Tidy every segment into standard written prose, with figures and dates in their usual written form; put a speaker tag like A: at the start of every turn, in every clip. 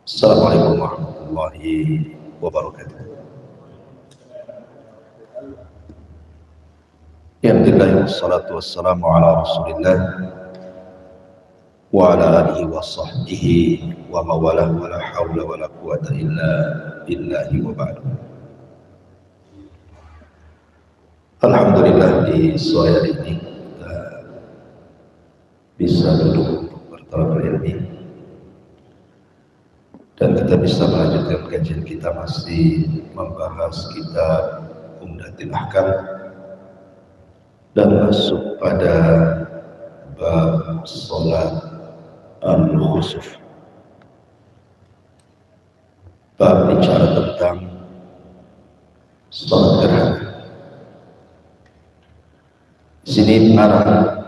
A: Assalamualaikum warahmatullahi wabarakatuh. Alhamdulillah wassalatu wassalamu ala Rasulillah wa ala alihi wa sahbihi wa mawalah wa la hawla wa la quwata illa billahi wa ba'du. Alhamdulillah di sore hari ini kita bisa duduk untuk bertalabul ilmi dan kita bisa melanjutkan kajian kita masih membahas kitab Umdatul Ahkam dan masuk pada bab salat al-khusuf. Bab bicara tentang salat gerhana. Di sini pengarang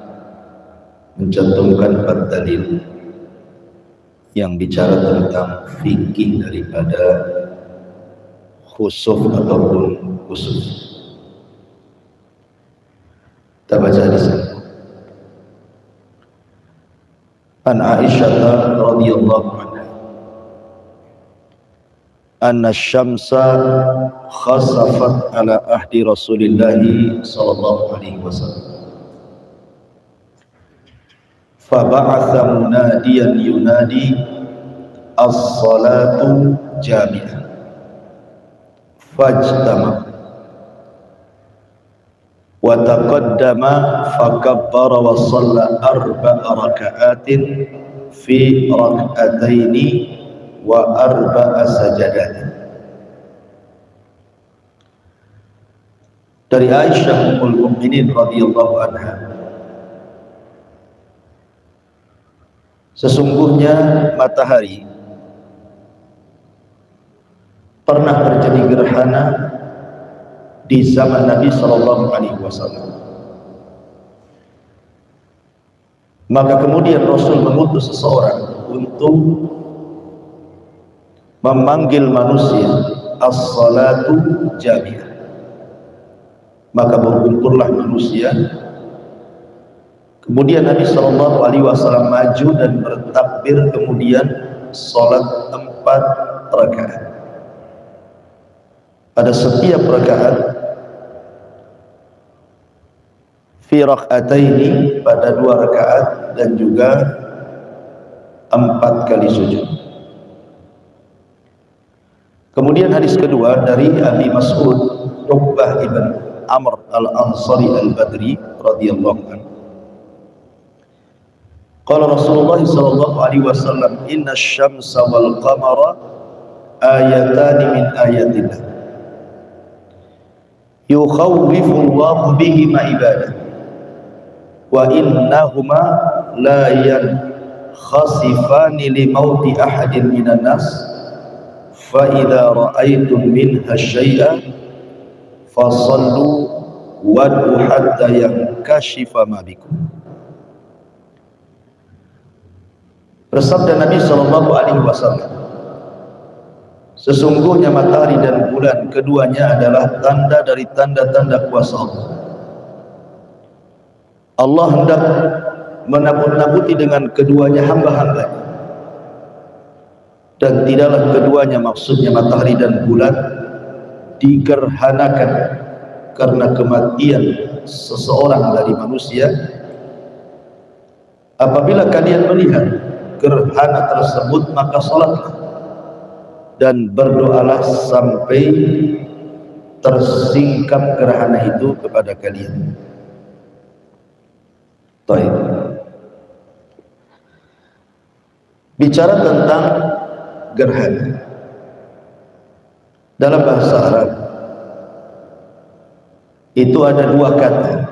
A: mencantumkan 4 dalil yang bicara tentang fikih daripada khusuf ataupun khusuf. Kita baca di sana. An Aisyah radhiyallahu anha anna syamsa khasafat ala ahdi Rasulillah sallallahu alaihi wasallam. Faba'atha munadiyan yunadi as-salatu jami'ah fajtama wa taqaddama fakabbara wa shalla 4 raka'atin fi rak'ataini wa 4 sajadatin. Dari Aisyah ummul mukminin radhiyallahu anha, sesungguhnya matahari pernah terjadi gerhana di zaman Nabi sallallahu alaihi wasallam. Maka kemudian Rasul mengutus seseorang untuk memanggil manusia as-salatu jami'ah. Maka berkumpullah manusia. Kemudian Nabi sallallahu alaihi wasallam maju dan bertakbir, kemudian salat 4 rakaat. Pada setiap rakaat fi rak'ataini, pada 2 rakaat, dan juga 4 kali sujud. Kemudian hadis kedua dari Abi Mas'ud Uqbah ibn Amr al-Ansari al-Badri radhiyallahu anhu. Qala Rasulullah sallallahu alaihi wasallam, inna asy-syamsa wal qamara ayatani min ayatillah yukhawwifu Allahu bihima ibadah wa innahuma la yankhasifani li mauti ahadin minan nas fa idza ra'aytum minha syai'an fasallu wad'u hatta yankashifa ma bikum. Bersabda Nabi sallallahu alaihi wasallam, sesungguhnya matahari dan bulan keduanya adalah tanda dari tanda-tanda kuasa Allah. Allah hendak menakut-nakuti dengan keduanya hamba-hambanya, dan tidaklah keduanya, maksudnya matahari dan bulan, digerhanakan karena kematian seseorang dari manusia. Apabila kalian melihat gerhana tersebut, maka salatlah dan berdoalah sampai tersingkap gerhana itu kepada kalian. Baik. Bicara tentang gerhana dalam bahasa Arab itu ada 2 kata.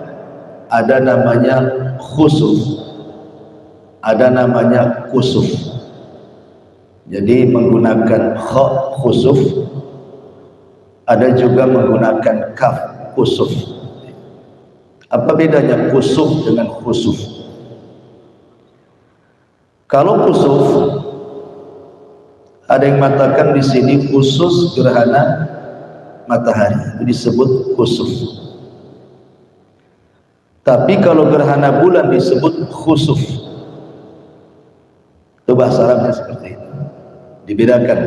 A: Ada namanya khusuf, ada namanya kusuf. Jadi menggunakan kha khusuf, ada juga menggunakan kaf kusuf. Apa bedanya kusuf dengan khusuf? Kalau kusuf, ada yang mengatakan di sini khusus gerhana matahari, itu disebut kusuf. Tapi kalau gerhana bulan disebut khusuf. Itu bahasa Arabnya seperti itu. Dibedakan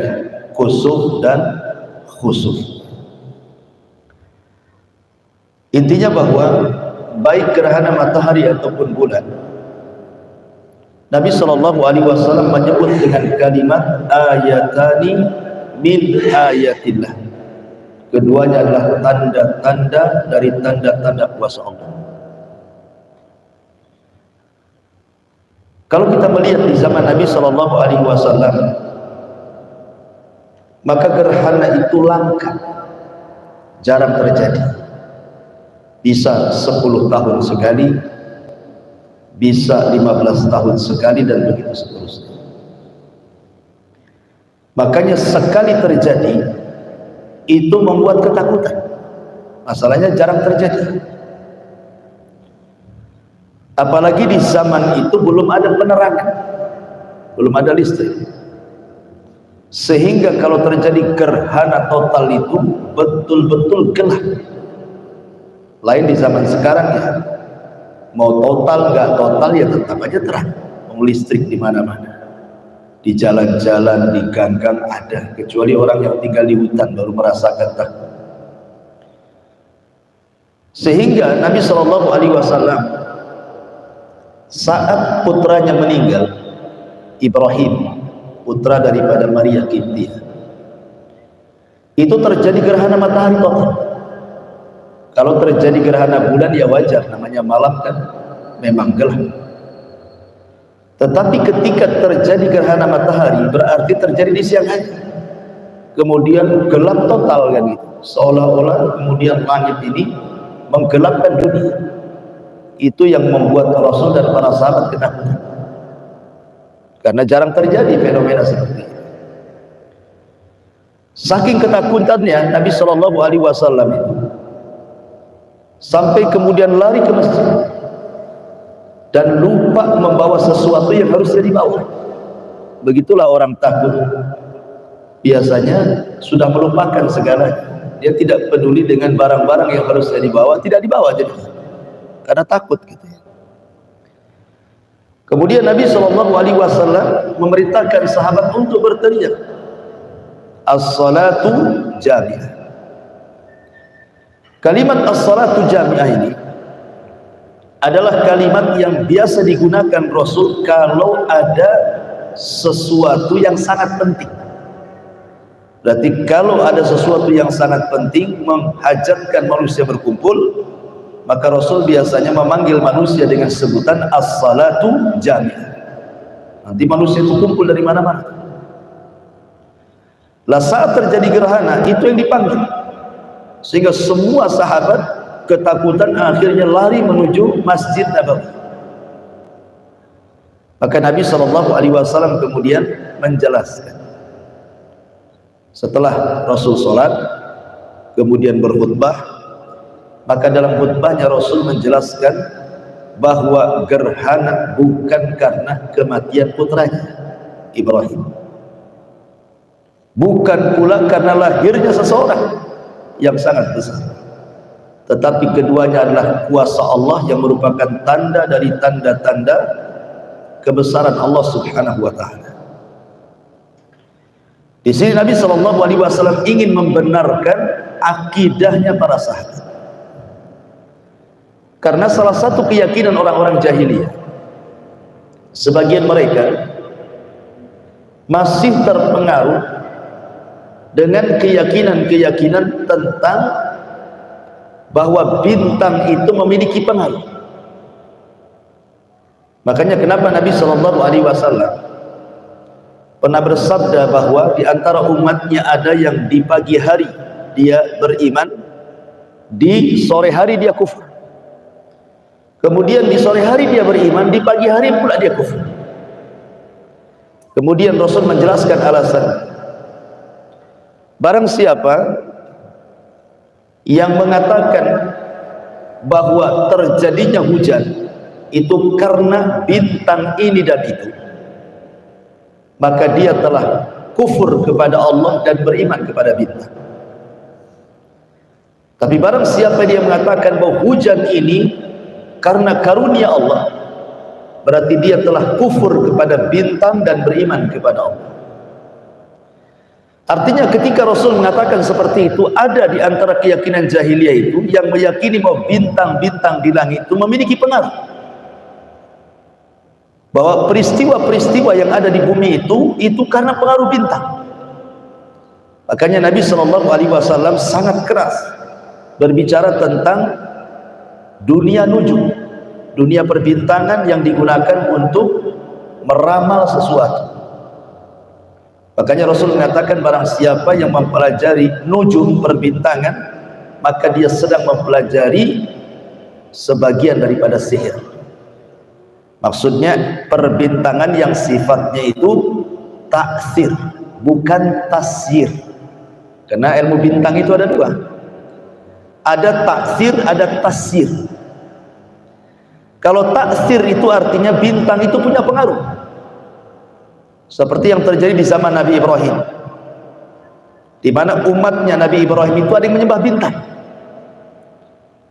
A: kusuf dan khusuf. Intinya bahwa baik gerhana matahari ataupun bulan, Nabi SAW menyebut dengan kalimat ayatani min ayatillah. Keduanya adalah tanda-tanda dari tanda-tanda kuasa Allah. Kalau kita melihat di zaman Nabi SAW, maka gerhana itu langka, jarang terjadi. Bisa 10 tahun sekali, bisa 15 tahun sekali, dan begitu seterusnya. Makanya sekali terjadi itu membuat ketakutan. Masalahnya jarang terjadi. Apalagi di zaman itu belum ada penerangan, belum ada listrik, sehingga kalau terjadi gerhana total itu betul-betul gelap. Lain di zaman sekarang ya, mau total nggak total ya tetap aja terang, listrik di mana-mana, di jalan-jalan, di gang-gang ada, kecuali orang yang tinggal di hutan baru merasakan takut. Sehingga Nabi SAW saat putranya meninggal, Ibrahim, putra daripada Maria Qibtiyah, itu terjadi gerhana matahari total. Kalau terjadi gerhana bulan ya wajar, namanya malam kan memang gelap. Tetapi ketika terjadi gerhana matahari berarti terjadi di siang hari, kemudian gelap total kan gitu, seolah-olah kemudian langit ini menggelapkan dunia. Itu yang membuat Rasul dan para sahabat ketakutan, karena jarang terjadi fenomena seperti ini. Saking ketakutannya Nabi SAW itu sampai kemudian lari ke masjid dan lupa membawa sesuatu yang harusnya dibawa. Begitulah orang takut, biasanya sudah melupakan segalanya. Dia tidak peduli dengan barang-barang yang harusnya dibawa, tidak dibawa jadi, karena takut gitu ya. Kemudian Nabi SAW memerintahkan sahabat untuk berteriak, as-salatu jami'ah. Kalimat as-salatu jami'ah ini adalah kalimat yang biasa digunakan Rasul kalau ada sesuatu yang sangat penting. Berarti kalau ada sesuatu yang sangat penting menghajatkan manusia berkumpul, maka Rasul biasanya memanggil manusia dengan sebutan as-salatu jami'ah. Nanti manusia itu kumpul dari mana-mana. Lah saat terjadi gerhana itu yang dipanggil, sehingga semua sahabat ketakutan akhirnya lari menuju Masjid Nabawi. Maka Nabi SAW kemudian menjelaskan, setelah Rasul sholat kemudian berkhutbah, maka dalam khutbahnya Rasul menjelaskan bahwa gerhana bukan karena kematian putranya Ibrahim, bukan pula karena lahirnya seseorang yang sangat besar, tetapi keduanya adalah kuasa Allah yang merupakan tanda dari tanda-tanda kebesaran Allah Subhanahu wa taala. Di sini Nabi SAW ingin membenarkan akidahnya para sahabat, karena salah satu keyakinan orang-orang jahiliyah, sebagian mereka masih terpengaruh dengan keyakinan-keyakinan tentang bahwa bintang itu memiliki pengaruh. Makanya kenapa Nabi SAW pernah bersabda bahwa di antara umatnya ada yang di pagi hari dia beriman, di sore hari dia kufur. Kemudian di sore hari dia beriman, di pagi hari pula dia kufur. Kemudian Rasul menjelaskan alasan. Barang siapa yang mengatakan bahwa terjadinya hujan itu karena bintang ini dan itu, maka dia telah kufur kepada Allah dan beriman kepada bintang. Tapi barang siapa dia mengatakan bahwa hujan ini karena karunia Allah, berarti dia telah kufur kepada bintang dan beriman kepada Allah. Artinya ketika Rasul mengatakan seperti itu, ada di antara keyakinan jahiliyah itu yang meyakini bahwa bintang-bintang di langit itu memiliki pengaruh, bahwa peristiwa-peristiwa yang ada di bumi itu karena pengaruh bintang. Makanya Nabi SAW sangat keras berbicara tentang dunia nujum, dunia perbintangan yang digunakan untuk meramal sesuatu. Makanya Rasul mengatakan barang siapa yang mempelajari nujum, perbintangan, maka dia sedang mempelajari sebagian daripada sihir. Maksudnya perbintangan yang sifatnya itu taksir, bukan tasyir. Karena ilmu bintang itu ada dua, ada taksir, ada tasyir. Kalau taksir itu artinya bintang itu punya pengaruh, seperti yang terjadi di zaman Nabi Ibrahim, di mana umatnya Nabi Ibrahim itu ada yang menyembah bintang.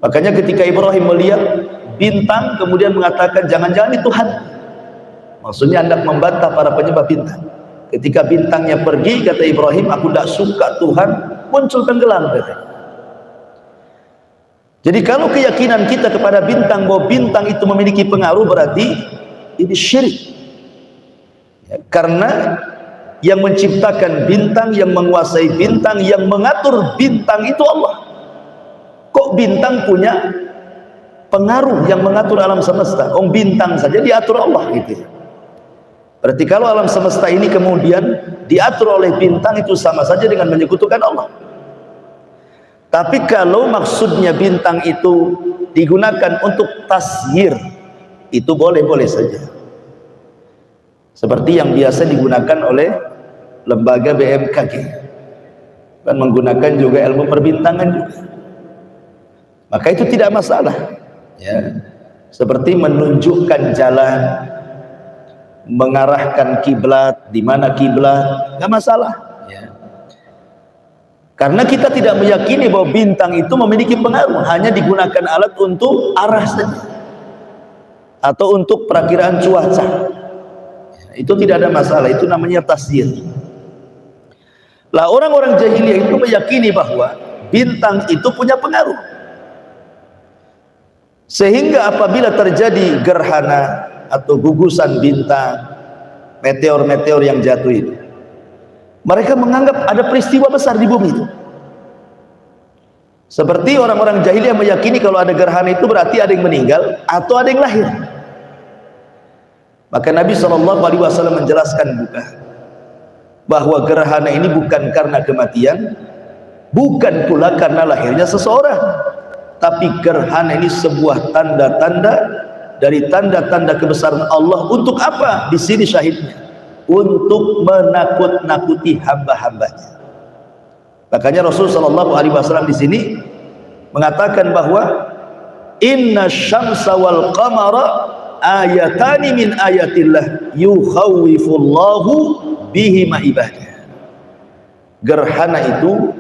A: Makanya ketika Ibrahim melihat bintang kemudian mengatakan jangan-jangan itu Tuhan. Maksudnya hendak membantah para penyembah bintang. Ketika bintangnya pergi, kata Ibrahim, aku tidak suka Tuhan, muncul tenggelam, katanya. Jadi kalau keyakinan kita kepada bintang bahwa bintang itu memiliki pengaruh, berarti ini syirik. Ya, karena yang menciptakan bintang, yang menguasai bintang, yang mengatur bintang itu Allah. Kok bintang punya pengaruh yang mengatur alam semesta? Bintang saja diatur Allah gitu. Berarti kalau alam semesta ini kemudian diatur oleh bintang, itu sama saja dengan menyekutukan Allah. Tapi kalau maksudnya bintang itu digunakan untuk tasyir, itu boleh-boleh saja. Seperti yang biasa digunakan oleh lembaga BMKG, dan menggunakan juga ilmu perbintangan juga. Maka itu tidak masalah. Ya. Seperti menunjukkan jalan, mengarahkan kiblat, di mana kiblat, nggak masalah. Ya. Karena kita tidak meyakini bahwa bintang itu memiliki pengaruh, hanya digunakan alat untuk arah saja, atau untuk perakiraan cuaca. Ya, itu tidak ada masalah, itu namanya tasyir. Lah orang-orang jahiliyah itu meyakini bahwa bintang itu punya pengaruh, sehingga apabila terjadi gerhana atau gugusan bintang, meteor-meteor yang jatuh itu, mereka menganggap ada peristiwa besar di bumi itu. Seperti orang-orang jahiliyah meyakini kalau ada gerhana itu berarti ada yang meninggal atau ada yang lahir. Maka Nabi SAW menjelaskan juga bahwa gerhana ini bukan karena kematian, bukan pula karena lahirnya seseorang, tapi gerhana ini sebuah tanda-tanda dari tanda-tanda kebesaran Allah. Untuk apa? Di sini syahidnya, untuk menakut-nakuti hamba-hambanya. Makanya Rasulullah SAW di sini mengatakan bahwa inna syamsa wal qamara ayatani min ayatillah yukhawwifullahu bihima ibadah. Gerhana itu,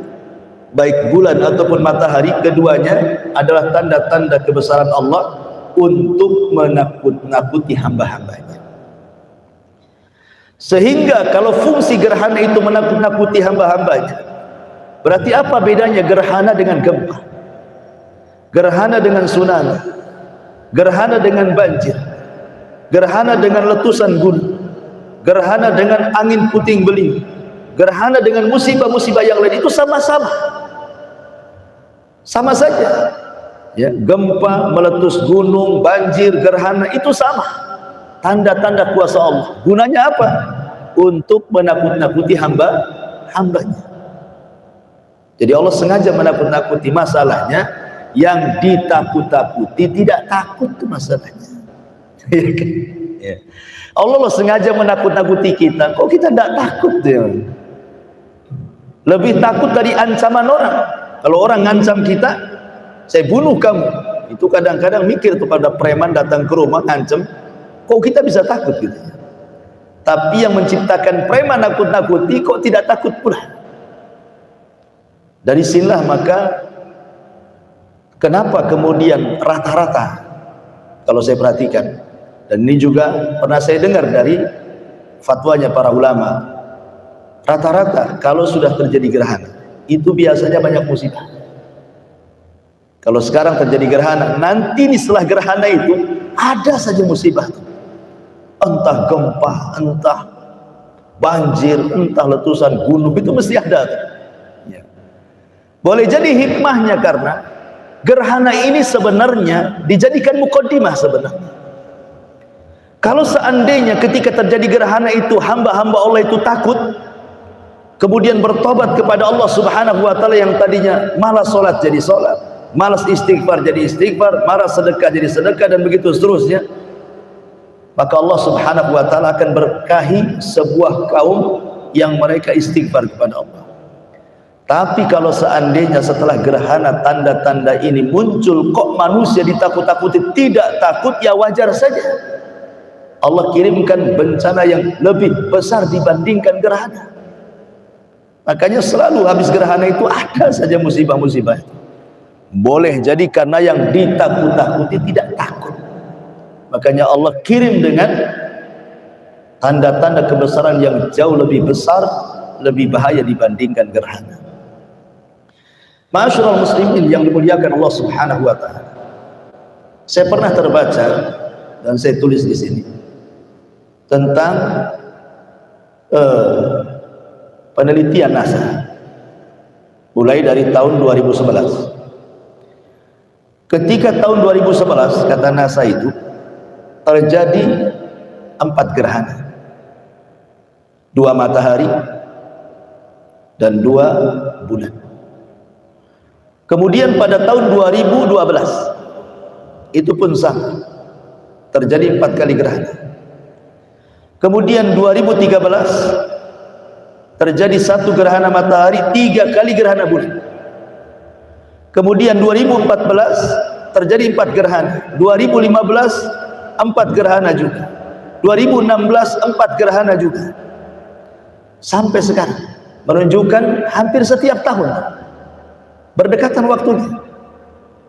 A: baik bulan ataupun matahari, keduanya adalah tanda-tanda kebesaran Allah untuk menakut-nakuti hamba-hambanya. Sehingga kalau fungsi gerhana itu menakut-nakuti hamba-hambanya, berarti apa bedanya gerhana dengan gempa, gerhana dengan tsunami, gerhana dengan banjir, gerhana dengan letusan gunung, gerhana dengan angin puting beliung, gerhana dengan musibah-musibah yang lain? Itu sama-sama, sama saja. Ya, gempa, meletus gunung, banjir, gerhana, itu sama, tanda-tanda kuasa Allah. Gunanya apa? Untuk menakut-nakuti hamba-hambanya. Jadi Allah sengaja menakut-nakuti. Masalahnya yang ditakut-takuti tidak takut, itu masalahnya. Ya. Allah sengaja menakut-nakuti kita, kok kita tidak takut ya? Lebih takut dari ancaman orang. Kalau orang ngancam kita, saya bunuh kamu, itu kadang-kadang mikir tuh pada preman datang ke rumah ngancam, kok kita bisa takut gitu. Tapi yang menciptakan preman nakut-nakuti kok tidak takut pula. Dari sinilah maka kenapa kemudian rata-rata, kalau saya perhatikan, dan ini juga pernah saya dengar dari fatwanya para ulama, Rata-rata kalau sudah terjadi gerhana itu biasanya banyak musibah. Kalau sekarang terjadi gerhana, nanti nih setelah gerhana itu ada saja musibah. Entah gempa, entah banjir, entah letusan gunung, itu mesti ada. Ya. Boleh jadi hikmahnya karena gerhana ini sebenarnya dijadikan mukaddimah sebenarnya. Kalau seandainya ketika terjadi gerhana itu hamba-hamba Allah itu takut, kemudian bertobat kepada Allah Subhanahu wa taala, yang tadinya malas salat jadi salat, malas istighfar jadi istighfar, malas sedekah jadi sedekah, dan begitu seterusnya, maka Allah Subhanahu wa taala akan berkahi sebuah kaum yang mereka istighfar kepada Allah. Tapi kalau seandainya setelah gerhana tanda-tanda ini muncul kok manusia ditakut-takuti, tidak takut, ya wajar saja. Allah kirimkan bencana yang lebih besar dibandingkan gerhana. Makanya selalu habis gerhana itu ada saja musibah-musibah. Boleh jadi karena yang ditakut-takuti tidak takut. Makanya Allah kirim dengan tanda-tanda kebesaran yang jauh lebih besar, lebih bahaya dibandingkan gerhana. Ma'asyiral muslimin yang dimuliakan Allah Subhanahu wa taala. Saya pernah terbaca dan saya tulis di sini tentang penelitian NASA mulai dari tahun 2011. Ketika tahun 2011 kata NASA itu terjadi 4 gerhana, 2 matahari dan 2 bulan. Kemudian pada tahun 2012 itu pun sama, terjadi 4 kali gerhana. Kemudian 2013 terjadi 1 gerhana matahari, 3 kali gerhana bulan. Kemudian 2014 terjadi 4 gerhana, 2015 4 gerhana juga, 2016 4 gerhana juga, sampai sekarang menunjukkan hampir setiap tahun berdekatan waktunya.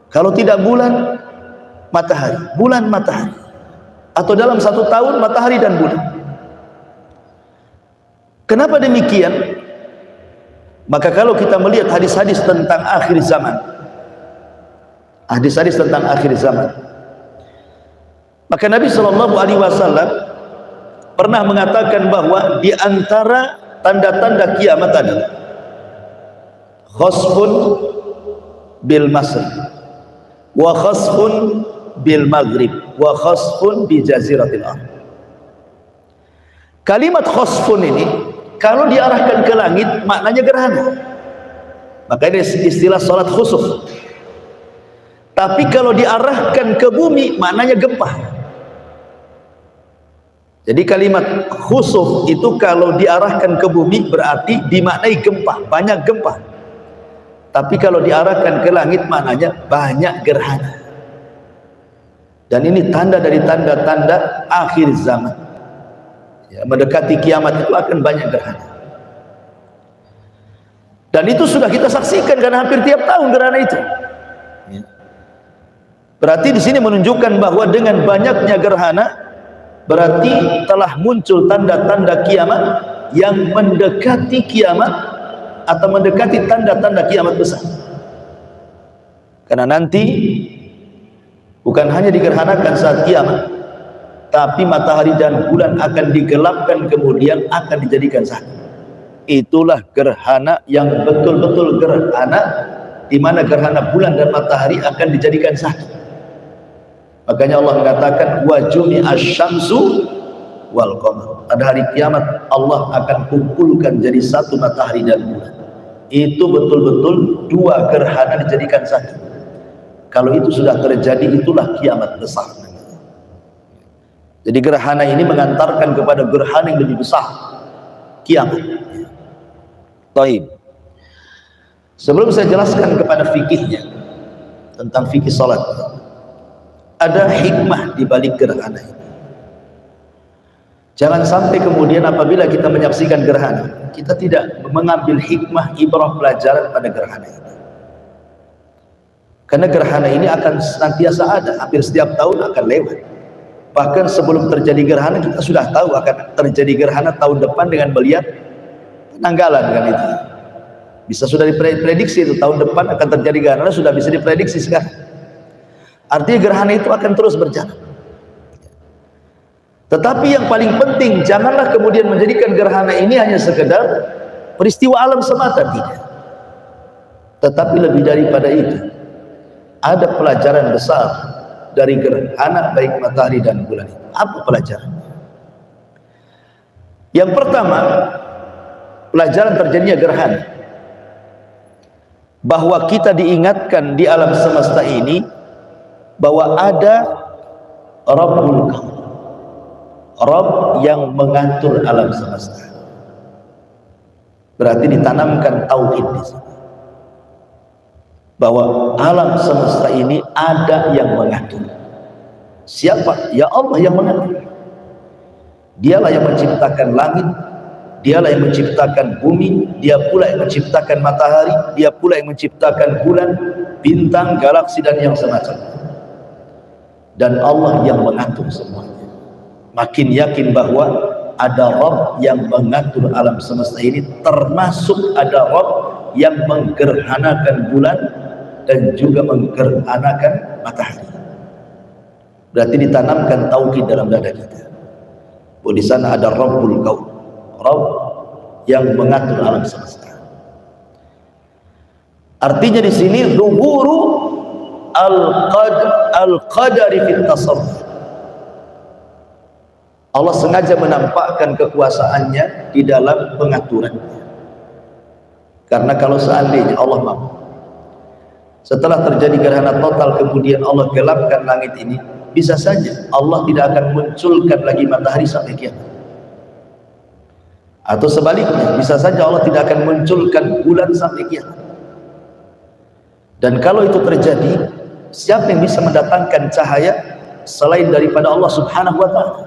A: Kalau tidak bulan matahari, bulan matahari, atau dalam 1 tahun matahari dan bulan. Kenapa demikian? Maka kalau kita melihat hadis-hadis tentang akhir zaman, hadis-hadis tentang akhir zaman, maka Nabi Shallallahu Alaihi Wasallam pernah mengatakan bahwa di antara tanda-tanda kiamat adalah khasfun bil masri, wa khasfun bil maghrib, wa khasfun bi jaziratil ardh. Kalimat khasfun ini kalau diarahkan ke langit maknanya gerhana, maka ini istilah salat khusuf. Tapi kalau diarahkan ke bumi maknanya gempa. Jadi kalimat khusuf itu kalau diarahkan ke bumi berarti dimaknai gempa, banyak gempa. Tapi kalau diarahkan ke langit maknanya banyak gerhana. Dan ini tanda dari tanda-tanda akhir zaman. Ya, mendekati kiamat itu akan banyak gerhana. Dan itu sudah kita saksikan karena hampir tiap tahun gerhana itu. Ya. Berarti di sini menunjukkan bahwa dengan banyaknya gerhana berarti telah muncul tanda-tanda kiamat yang mendekati kiamat atau mendekati tanda-tanda kiamat besar. Karena nanti bukan hanya digerhanakan saat kiamat, tapi matahari dan bulan akan digelapkan kemudian akan dijadikan satu. Itulah gerhana yang betul-betul gerhana, di mana gerhana bulan dan matahari akan dijadikan satu. Makanya Allah mengatakan wa jumi'asy syamsu wal qamar. Pada hari kiamat Allah akan kumpulkan jadi satu matahari dan bulan. Itu betul-betul 2 gerhana dijadikan satu. Kalau itu sudah terjadi, itulah kiamat besar. Jadi gerhana ini mengantarkan kepada gerhana yang lebih besar, kiamat. Taib. Sebelum saya jelaskan kepada fikihnya tentang fikih salat, ada hikmah di balik gerhana ini. Jangan sampai kemudian apabila kita menyaksikan gerhana, kita tidak mengambil hikmah, ibrah, pelajaran pada gerhana ini. Karena gerhana ini akan senantiasa ada, hampir setiap tahun akan lewat. Bahkan sebelum terjadi gerhana kita sudah tahu akan terjadi gerhana tahun depan dengan melihat penanggalan kan itu. Bisa sudah diprediksi itu tahun depan akan terjadi gerhana, sudah bisa diprediksi sekarang. Artinya gerhana itu akan terus berjalan. Tetapi yang paling penting, janganlah kemudian menjadikan gerhana ini hanya sekedar peristiwa alam semata, tidak. Tetapi lebih daripada itu, ada pelajaran besar dari gerhana baik matahari dan bulan itu. Apa pelajarannya? Yang pertama, pelajaran terjadinya gerhana, bahwa kita diingatkan di alam semesta ini bahwa ada Rabbul Kaun, Rabb yang mengatur alam semesta. Berarti ditanamkan tauhid di sini, bahwa alam semesta ini ada yang mengatur. Siapa? Ya Allah yang mengatur. Dialah yang menciptakan langit, dialah yang menciptakan bumi, dia pula yang menciptakan matahari, dia pula yang menciptakan bulan, bintang, galaksi dan yang semacamnya. Dan Allah yang mengatur semuanya. Makin yakin bahwa ada Rabb yang mengatur alam semesta ini, termasuk ada Rabb yang menggerhanakan bulan dan juga menggerhanakan matahari. Berarti ditanamkan tauhid dalam dada kita, bahwa di sana ada Rabbul Kaun, Rabb yang mengatur alam semesta. Artinya di sini zuhuru al-qadari fit tasarruf. Allah sengaja menampakkan kekuasaannya di dalam pengaturannya. Karena kalau seandainya Allah mampu, setelah terjadi gerhana total kemudian Allah gelapkan langit ini, bisa saja Allah tidak akan munculkan lagi matahari sampai kiamat. Atau sebaliknya, bisa saja Allah tidak akan munculkan bulan sampai kiamat. Dan kalau itu terjadi, siapa yang bisa mendatangkan cahaya selain daripada Allah Subhanahu wa ta'ala?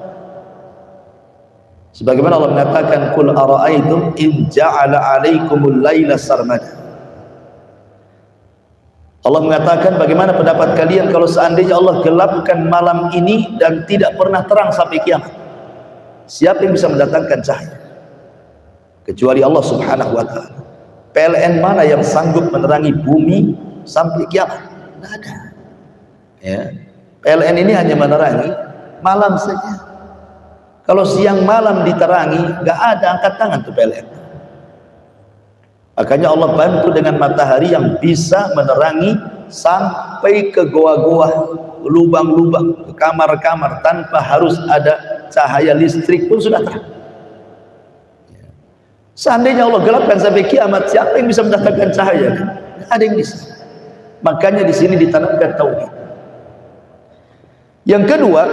A: Sebagaimana Allah mengatakan, "Qul ara'aytum in ja'ala 'alaikumul laila sarmada." Allah mengatakan, bagaimana pendapat kalian kalau seandainya Allah gelapkan malam ini dan tidak pernah terang sampai kiamat? Siapa yang bisa mendatangkan cahaya? Kecuali Allah Subhanahu wa ta'ala. PLN mana yang sanggup menerangi bumi sampai kiamat? Tidak ada. Ya. PLN ini hanya menerangi malam saja. Kalau siang malam diterangi, nggak ada angkat tangan tuh PLN. Makanya Allah bantu dengan matahari yang bisa menerangi sampai ke goa-goa, lubang-lubang, ke kamar-kamar, tanpa harus ada cahaya listrik pun sudah terang. Seandainya Allah gelapkan sampai kiamat, siapa yang bisa mendatangkan cahaya? Nggak ada yang bisa. Makanya di sini ditanamkan tauhid. Yang kedua,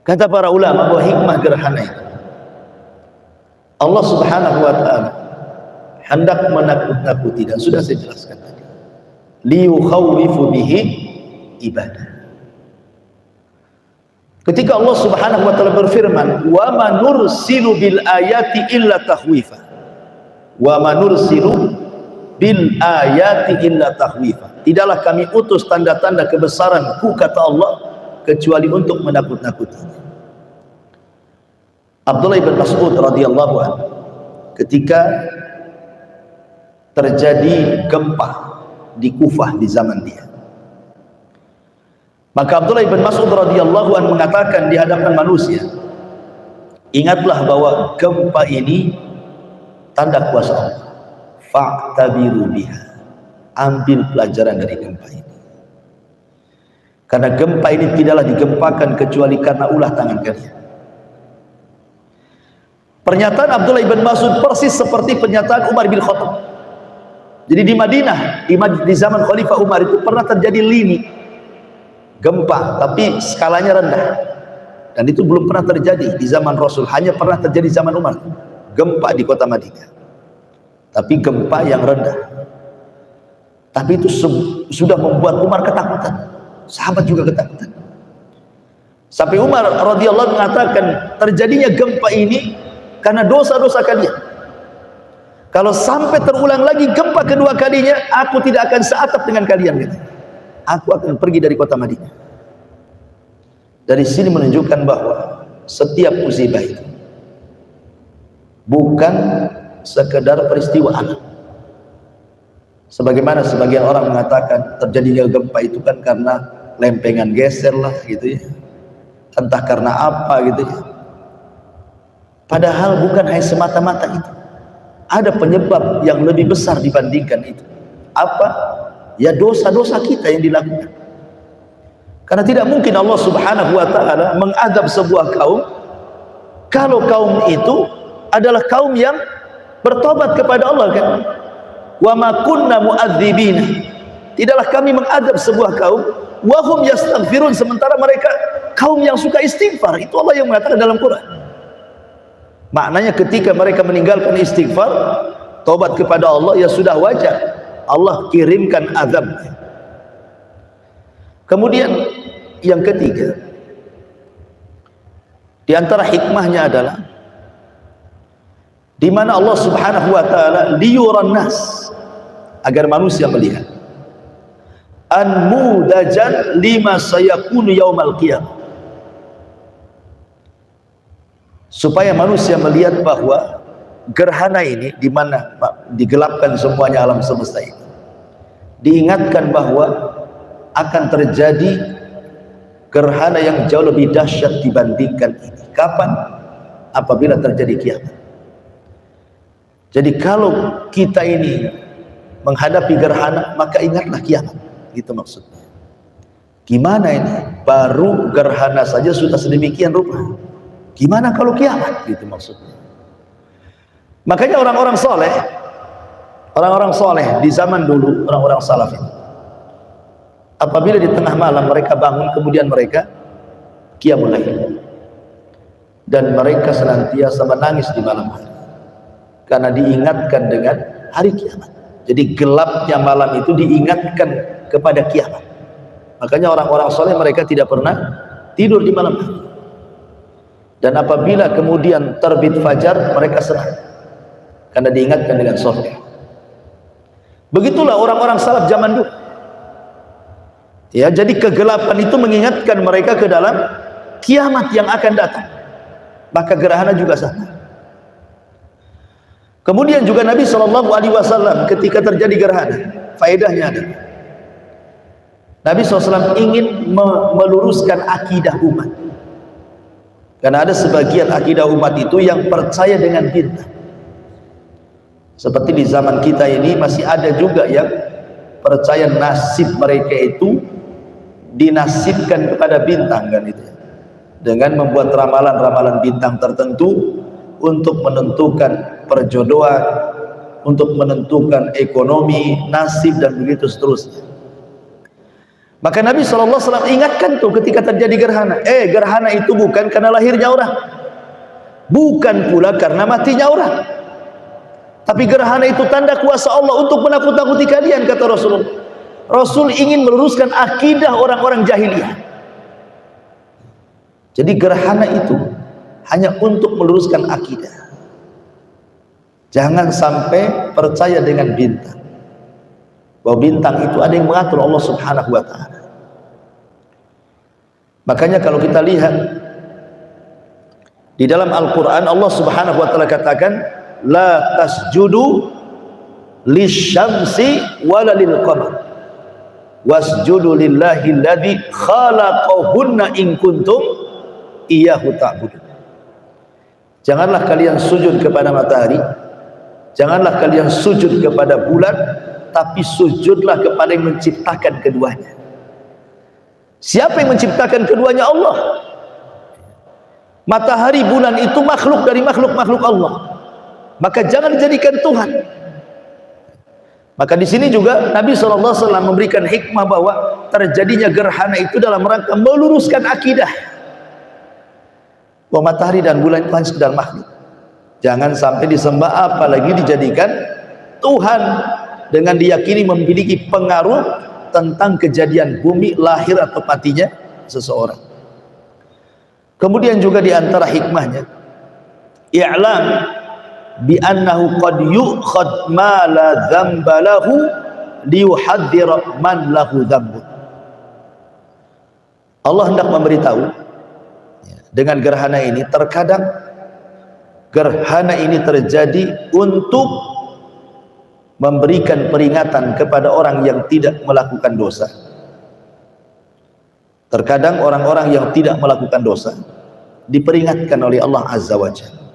A: kata para ulama bahwa hikmah gerhana itu, Allah Subhanahu wa ta'ala hendak menakut-nakuti, dan sudah saya jelaskan tadi, liyukhawifu bihi ibadah. Ketika Allah Subhanahu wa ta'ala berfirman, wa ma nursilu bil ayati illa tahwifa, wa ma nursilu bil ayati illa tahwifa, tidaklah kami utus tanda-tanda kebesaranku, kata Allah, kecuali untuk menakut-nakuti. Abdullah bin Mas'ud radhiyallahu anhu, ketika terjadi gempa di Kufah di zaman dia, maka Abdullah bin Mas'ud radhiyallahu anhu mengatakan di hadapan manusia, ingatlah bahwa gempa ini tanda kuasa Allah, fa'tabiru biha, ambil pelajaran dari gempa ini, karena gempa ini tidaklah digempakan kecuali karena ulah tangan kalian. Pernyataan Abdullah bin Mas'ud persis seperti pernyataan Umar bin Khattab. Jadi di Madinah, di zaman Khalifah Umar itu pernah terjadi lini gempa, tapi skalanya rendah, dan itu belum pernah terjadi di zaman Rasul, hanya pernah terjadi zaman Umar, gempa di kota Madinah, tapi gempa yang rendah. Tapi itu sudah membuat Umar ketakutan, sahabat juga ketakutan, sampai Umar radhiyallahu mengatakan, terjadinya gempa ini karena dosa-dosa kalian. Kalau sampai terulang lagi gempa kedua kalinya, aku tidak akan seatap dengan kalian, gitu. Aku akan pergi dari kota Madinah. Dari sini menunjukkan bahwa setiap musibah itu bukan sekedar peristiwa alam. Sebagaimana sebagian orang mengatakan terjadinya gempa itu kan karena lempengan geser lah gitu ya, entah karena apa gitu ya. Padahal bukan hanya semata-mata itu, ada penyebab yang lebih besar dibandingkan itu. Apa? Ya dosa-dosa kita yang dilakukan. Karena tidak mungkin Allah Subhanahu wa ta'ala mengadab sebuah kaum kalau kaum itu adalah kaum yang bertobat kepada Allah kan. Wa ma kunna mu'adzibina, tidaklah kami mengadab sebuah kaum wa hum yastaghfirun, sementara mereka kaum yang suka istighfar. Itu Allah yang mengatakan dalam Quran. Maknanya ketika mereka meninggalkan istighfar, tobat kepada Allah, ya sudah wajar Allah kirimkan azab. Kemudian yang ketiga, di antara hikmahnya adalah di mana Allah Subhanahu wa taala liyuran nas, agar manusia melihat an mudajan lima sayakunu yaumal qiyamah, supaya manusia melihat bahwa gerhana ini, di mana digelapkan semuanya alam semesta ini, diingatkan bahwa akan terjadi gerhana yang jauh lebih dahsyat dibandingkan ini. Kapan? Apabila terjadi kiamat. Jadi kalau kita ini menghadapi gerhana, maka ingatlah kiamat. Gitu maksudnya. Gimana ini? Baru gerhana saja sudah sedemikian rupa. Gimana kalau kiamat? Gitu maksudnya. Makanya orang-orang soleh di zaman dulu, orang-orang salaf ini, apabila di tengah malam mereka bangun, kemudian mereka qiyamul lail, dan mereka senantiasa menangis di malam hari karena diingatkan dengan hari kiamat. Jadi gelapnya malam itu diingatkan kepada kiamat. Makanya orang-orang soleh mereka tidak pernah tidur di malam hari, dan apabila kemudian terbit fajar mereka senang karena diingatkan dengan soleh. Begitulah orang-orang salaf zaman dulu. Ya, jadi kegelapan itu mengingatkan mereka ke dalam kiamat yang akan datang. Maka gerhana juga sama. Kemudian juga Nabi SAW ketika terjadi gerhana, faedahnya ada. Nabi SAW ingin meluruskan akidah umat. Karena ada sebagian akidah umat itu yang percaya dengan bintang. Seperti di zaman kita ini masih ada juga yang percaya nasib mereka itu dinasibkan kepada bintang kan itu, dengan membuat ramalan-ramalan bintang tertentu untuk menentukan perjodohan, untuk menentukan ekonomi, nasib, dan begitu seterusnya. Maka Nabi SAW ingatkan tuh ketika terjadi gerhana, gerhana itu bukan karena lahirnya orang, bukan pula karena matinya orang, tapi gerhana itu tanda kuasa Allah untuk menakut-nakuti kalian, kata Rasulullah. Rasul ingin meluruskan akidah orang-orang jahiliyah. Jadi gerhana itu hanya untuk meluruskan akidah. Jangan sampai percaya dengan bintang, bahwa bintang itu ada yang mengatur Allah Subhanahu wa ta'ala. Makanya kalau kita lihat di dalam Al-Quran, Allah Subhanahu wa ta'ala katakan, la tasjudu lisyamsi wala lil qamar wasjudu lillahi alladhi khalaqahunna in kuntum iyyahu ta'budun. Janganlah kalian sujud kepada matahari, janganlah kalian sujud kepada bulan, tapi sujudlah kepada yang menciptakan keduanya. Siapa yang menciptakan keduanya? Allah. Matahari, bulan itu makhluk dari makhluk-makhluk Allah, maka jangan dijadikan Tuhan. Maka di sini juga Nabi SAW memberikan hikmah bahwa terjadinya gerhana itu dalam rangka meluruskan akidah bahwa matahari dan bulan itu hanya sekedar makhluk. Jangan sampai disembah, apalagi dijadikan Tuhan, dengan diyakini memiliki pengaruh tentang kejadian bumi, lahir atau matinya seseorang. Kemudian juga di antara hikmahnya, i'lam bi annahu qad yu'khad ma la dzamba lahu liyuhadzira man lahu dzambun. Allah hendak memberitahu dengan gerhana ini, terkadang Gerhana ini terjadi untuk memberikan peringatan kepada orang yang tidak melakukan dosa. Terkadang orang-orang yang tidak melakukan dosa diperingatkan oleh Allah Azza wa Jalla,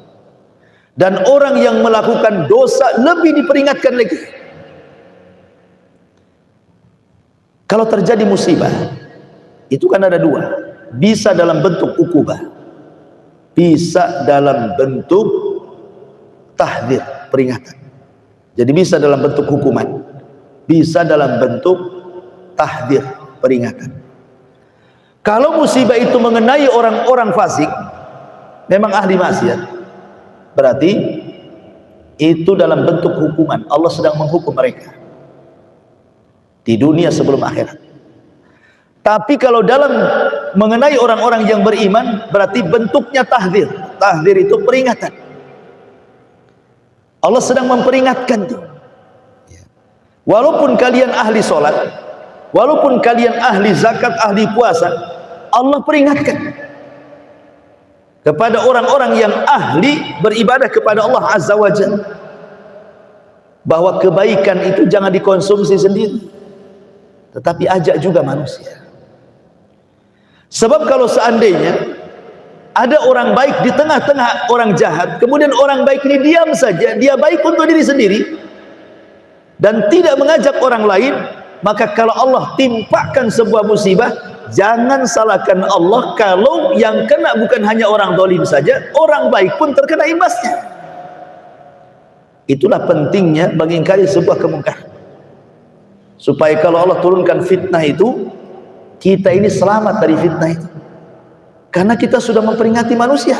A: dan orang yang melakukan dosa lebih diperingatkan lagi. Kalau terjadi musibah itu kan ada dua, bisa dalam bentuk ukubah, bisa dalam bentuk tahdzir, peringatan. Jadi bisa dalam bentuk hukuman, bisa dalam bentuk tahdzir, peringatan. Kalau musibah itu mengenai orang-orang fasik, memang ahli maksiat, berarti itu dalam bentuk hukuman. Allah sedang menghukum mereka di dunia sebelum akhirat. Tapi kalau dalam mengenai orang-orang yang beriman, berarti bentuknya tahdzir. Tahdzir itu peringatan. Allah sedang memperingatkan itu. Walaupun kalian ahli sholat, walaupun kalian ahli zakat, ahli puasa, Allah peringatkan kepada orang-orang yang ahli beribadah kepada Allah Azza wa Jalla, bahwa kebaikan itu jangan dikonsumsi sendiri, tetapi ajak juga manusia. Sebab kalau seandainya ada orang baik di tengah-tengah orang jahat, kemudian orang baik ini diam saja, dia baik untuk diri sendiri dan tidak mengajak orang lain, maka kalau Allah timpakan sebuah musibah, jangan salahkan Allah kalau yang kena bukan hanya orang zalim saja, orang baik pun terkena imbasnya. Itulah pentingnya mengingkari sebuah kemungkaran, supaya kalau Allah turunkan fitnah itu, kita ini selamat dari fitnah itu, karena kita sudah memperingati manusia.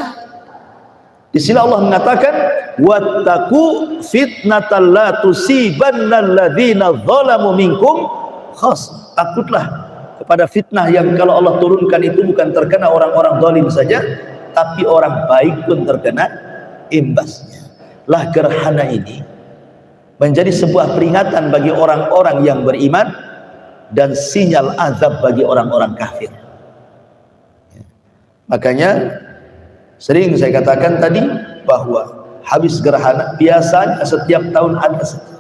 A: Di sini Allah mengatakan, wattaqu fitnatan la tusibannal ladzina zalamu minkum khas. Takutlah kepada fitnah yang kalau Allah turunkan itu bukan terkena orang-orang zalim saja, tapi orang baik pun terkena imbasnya. Lah gerhana ini menjadi sebuah peringatan bagi orang-orang yang beriman dan sinyal azab bagi orang-orang kafir. Makanya sering saya katakan tadi bahwa habis gerhana biasanya setiap tahun ada saja.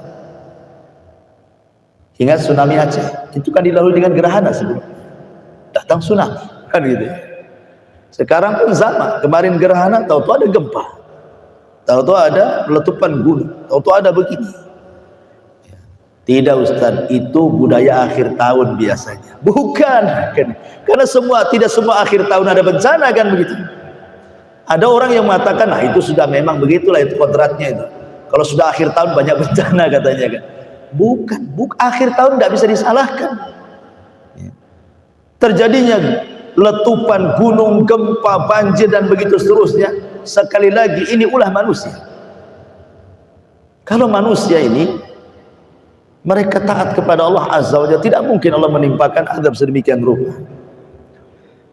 A: Ingat tsunami Aceh, itu kan dilalui dengan gerhana sebelum datang tsunami, kan gitu. Sekarang pun sama, kemarin gerhana, tahu-tahu ada gempa, tahu-tahu ada letupan gunung, tahu-tahu ada begini. Tidak Ustaz, itu budaya akhir tahun biasanya. Bukan, kan? Karena tidak semua akhir tahun ada bencana, kan begitu. Ada orang yang mengatakan, nah itu sudah memang begitulah, itu kodratnya itu. Kalau sudah akhir tahun banyak bencana katanya, kan. Bukan, akhir tahun tidak bisa disalahkan. Terjadinya letupan gunung, gempa, banjir dan begitu seterusnya, sekali lagi ini ulah manusia. Kalau manusia ini mereka taat kepada Allah Azza wa Jalla, tidak mungkin Allah menimpakan azab sedemikian rupa.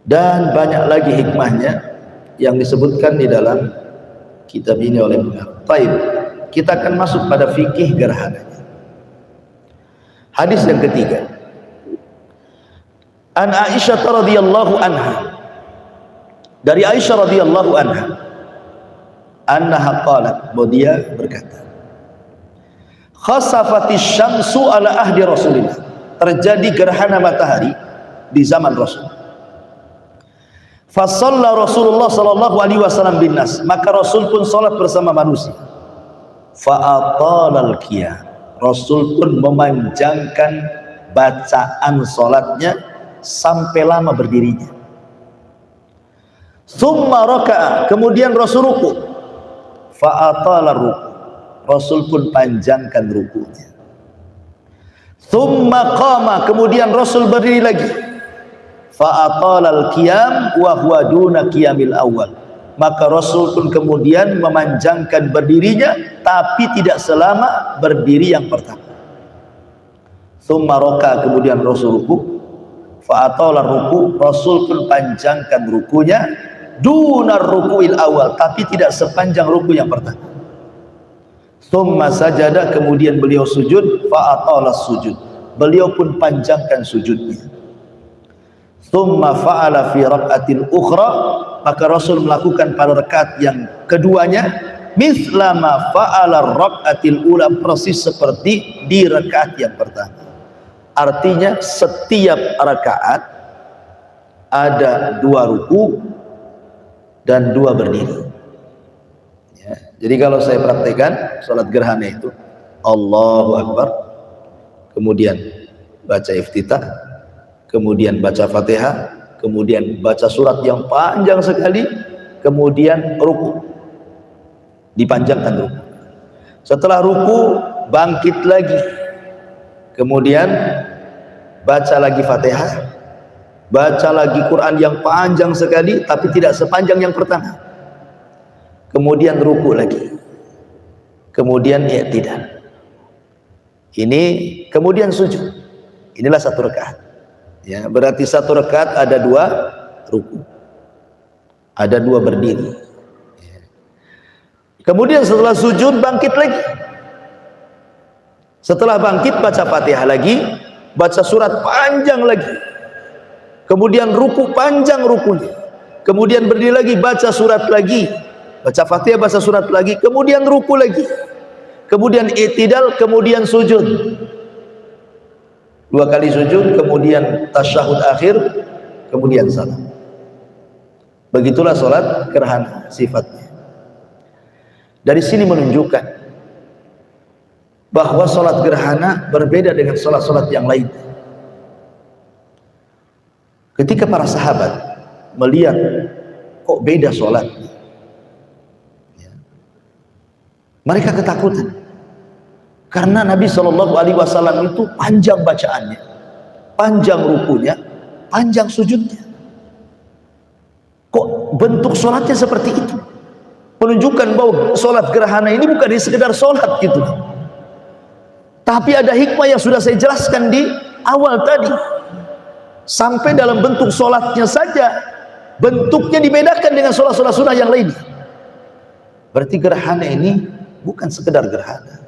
A: Dan banyak lagi hikmahnya yang disebutkan di dalam kitab ini oleh pengarang. Baik, kita akan masuk pada fikih gerhana. Hadis yang ketiga, an Aisyah radhiyallahu anha, dari Aisyah radhiyallahu anha, annaha qalat, bahwa dia berkata, khasafatis syamsu ala ahdi Rasulillah, terjadi gerhana matahari di zaman Rasul. Fasalla Rasulullah sallallahu alaihi wasallam bin nas, maka Rasul pun salat bersama manusia. Fa'atalal qiyam, Rasul pun memanjangkan bacaan salatnya sampai lama berdirinya. Tsumma raka'a, kemudian Rasul ruku. Fa'atala ruku, Rasul pun panjangkan rukunya. Tsumma qama, kemudian Rasul berdiri lagi. Fa'atalal qiyam wa huwa duna qiyamil awal, maka Rasul pun kemudian memanjangkan berdirinya, tapi tidak selama berdiri yang pertama. Tsumma raka, kemudian Rasul ruku. Fa'atala ruku, Rasul pun panjangkan rukunya, dunar rukuil awal, tapi tidak sepanjang ruku yang pertama. Tsumma sajada, kemudian beliau sujud. Fa'atala sujud, beliau pun panjangkan sujudnya. Tsumma fa'ala fi rak'atin ukhra, maka Rasul melakukan pada rakaat yang keduanya, misla ma fa'ala rakaatil ula, persis seperti di rakaat yang pertama. Artinya setiap rakaat ada 2 ruku dan 2 berdiri. Ya, jadi kalau saya praktekkan salat gerhana itu Allahu Akbar, kemudian baca iftitah, kemudian baca Fatihah, kemudian baca surat yang panjang sekali, kemudian ruku, dipanjangkan ruku. Setelah ruku bangkit lagi, kemudian baca lagi Fatihah, baca lagi Quran yang panjang sekali tapi tidak sepanjang yang pertama, kemudian ruku lagi, kemudian i'tidal, ini kemudian sujud. Inilah 1 rakaat. Ya, berarti 1 rakaat ada 2 ruku, ada 2 berdiri. Ya. Kemudian setelah sujud bangkit lagi. Setelah bangkit baca Fatihah lagi, baca surat panjang lagi, kemudian ruku panjang rukunya, kemudian berdiri lagi, baca surat lagi, baca Fatihah, baca surat lagi, kemudian ruku lagi, kemudian i'tidal, kemudian sujud. 2 kali sujud, kemudian tasyahud akhir, kemudian salam. Begitulah salat gerhana sifatnya. Dari sini menunjukkan bahwa salat gerhana berbeda dengan salat-salat yang lain. Ketika para sahabat melihat kok beda salat, mereka ketakutan. Karena Nabi SAW itu panjang bacaannya, panjang rukunya, panjang sujudnya. Kok bentuk sholatnya seperti itu? Menunjukkan bahwa sholat gerhana ini bukan sekedar sholat gitu, tapi ada hikmah yang sudah saya jelaskan di awal tadi. Sampai dalam bentuk sholatnya saja, bentuknya dibedakan dengan sholat-sholat sunnah yang lain. Berarti gerhana ini bukan sekedar gerhana,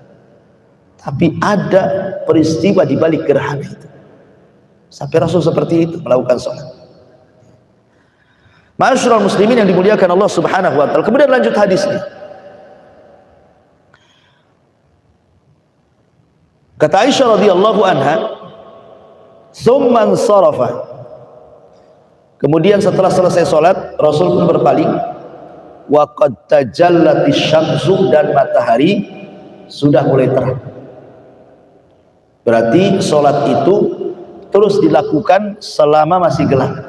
A: tapi ada peristiwa di balik gerhana itu. Sampai Rasul seperti itu melakukan sholat. Ma'asyiral muslimin yang dimuliakan Allah Subhanahu wa taala. Kemudian lanjut hadisnya. Kata Aisyah radhiyallahu anha, "Tsumman sarafa." Kemudian setelah selesai sholat, Rasul pun berpaling. Wa qad tajallatis syamsu, dan matahari sudah mulai terang. Berarti sholat itu terus dilakukan selama masih gelap.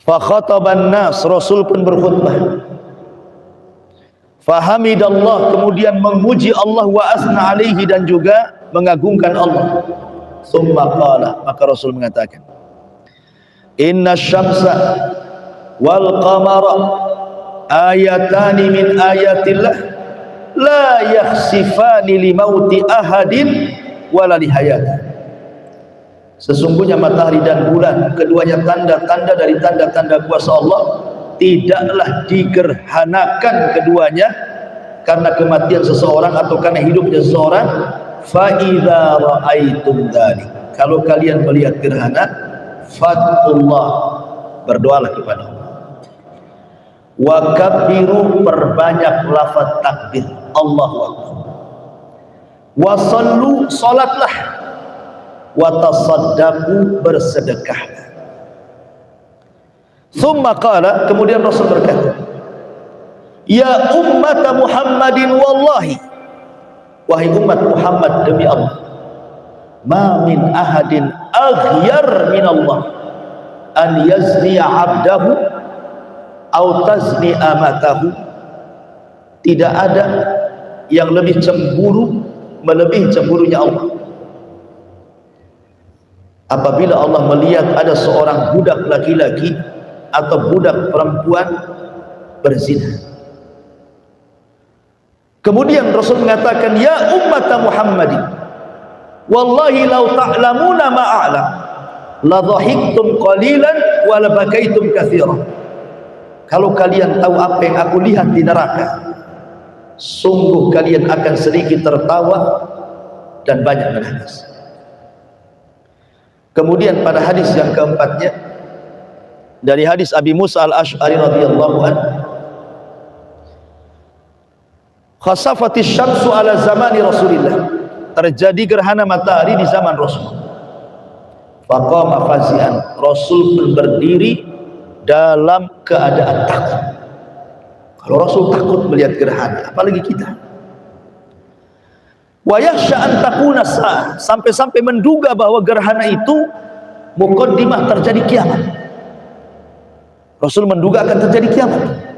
A: Fa khataban nas, Rasul pun berkhutbah. Fahamidallah, kemudian memuji Allah, wa asna alaihi, dan juga mengagungkan Allah. Tsumma qala, maka Rasul mengatakan, inna syamsa wal qamara ayatani min ayatillah la yakhsifani li mauti ahadin wala li hayati. Sesungguhnya matahari dan bulan, keduanya tanda-tanda dari tanda-tanda kuasa Allah, tidaklah digerhanakan keduanya karena kematian seseorang atau karena hidupnya seseorang. Fa idza ra'aitum dzalik, kalau kalian melihat gerhana, fadullah, berdoalah kepada Allah. Wa kabbiru, perbanyak lafaz takbir, Allahu akbar. Wa sallu, salatlah. Wa tasaddaqu, bersedekahlah. Tsumma qala, kemudian Rasul berkata, ya ummat Muhammadin wallahi, wahai umat Muhammad, demi Allah, ma min ahadin aghyar min Allah an yazni abdahu au tazni amatahu. Tidak ada yang lebih cemburu, melebihi cemburunya Allah apabila Allah melihat ada seorang budak laki-laki atau budak perempuan berzina. Kemudian Rasul mengatakan, ya ummat Muhammadin wallahi law ta'lamuna ma a'lam la dhahiktum qalilan wa la bakaitum katsiran. Kalau kalian tahu apa yang aku lihat di neraka, sungguh kalian akan sedikit tertawa dan banyak menangis. Kemudian pada hadis yang keempatnya, dari hadis Abi Musa al-Asy'ari radhiyallahu anhu, Khasafatis syamsu ala zamani Rasulillah, terjadi gerhana matahari di zaman Rasul. Faqama fazi'an, Rasul pun berdiri dalam keadaan takut. Kalau Rasul takut melihat gerhana, apalagi kita. Wa yakhsha an takuna sa'ah, sampai-sampai menduga bahwa gerhana itu muqaddimah terjadi kiamat. Rasul menduga akan terjadi kiamat.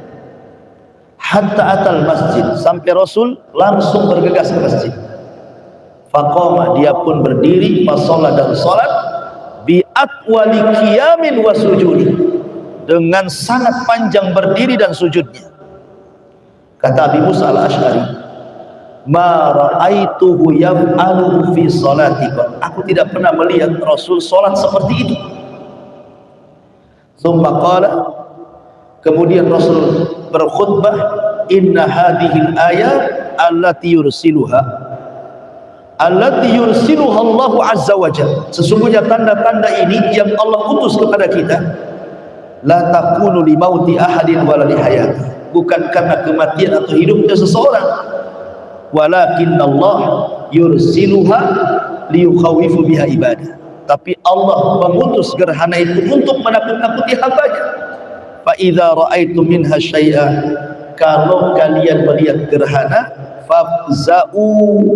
A: Hatta atal masjid, sampai Rasul langsung bergegas ke masjid. Faqama, dia pun berdiri, fasolat dan salat bi atwali qiyamin wa sujudi, dengan sangat panjang berdiri dan sujudnya. Kata Abi Musa al-Asy'ari, ma ra'aituhu yaf'alu fi salatikum, aku tidak pernah melihat Rasul salat seperti itu. Tsumma qala, kemudian Rasul berkhutbah, inna hadhil ayat allati yursiluha Allahu azza wa jalla, sesungguhnya tanda-tanda ini yang Allah utus kepada kita, la takunu li mauti ahadin wala li hayati, bukan karena kematian atau hidupnya seseorang, walakin Allah yursiluha liyukhawifu biha ibadah, tapi Allah mengutus gerhana itu untuk menakut-nakuti hambanya. Fa idza ra'aitum minha syai'an, kalau kalian melihat gerhana, fafza'u,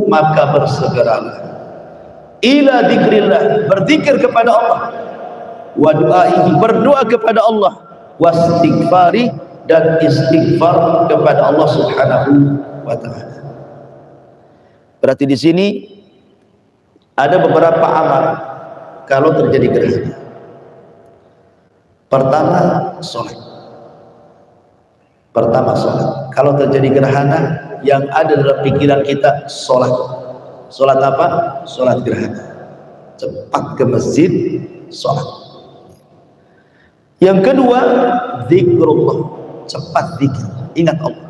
A: maka bersegeralah, ila dzikrillah, berzikir kepada Allah, wa du'aihi, berdoa kepada Allah, wastighfari, dan istighfar kepada Allah Subhanahu wa ta'ala. Berarti di sini ada beberapa amal kalau terjadi gerhana. Pertama, sholat. Kalau terjadi gerhana, yang ada dalam pikiran kita sholat. Sholat apa? Sholat gerhana. Cepat ke masjid, sholat. Yang kedua, zikrullah, cepat zikir, ingat Allah.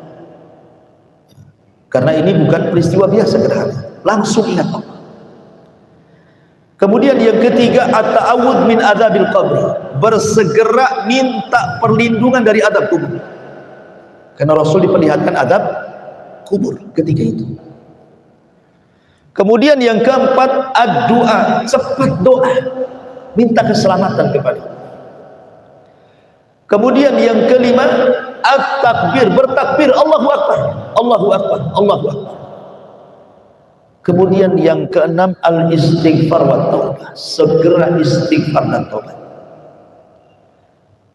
A: Karena ini bukan peristiwa biasa gerhana, langsung ingat Allah. Kemudian yang ketiga, at-ta'awudz min adzabil qabr, bersegera minta perlindungan dari azab kubur. Karena Rasul diperlihatkan azab kubur ketika itu. Kemudian yang keempat, ad-du'a, cepat doa, minta keselamatan kepada Allah. Kemudian yang kelima, at-takbir, bertakbir, Allahu Akbar, Allahu Akbar, Allahu Akbar. Kemudian yang keenam, al-istighfar wa taubah, segera istighfar dan taubat.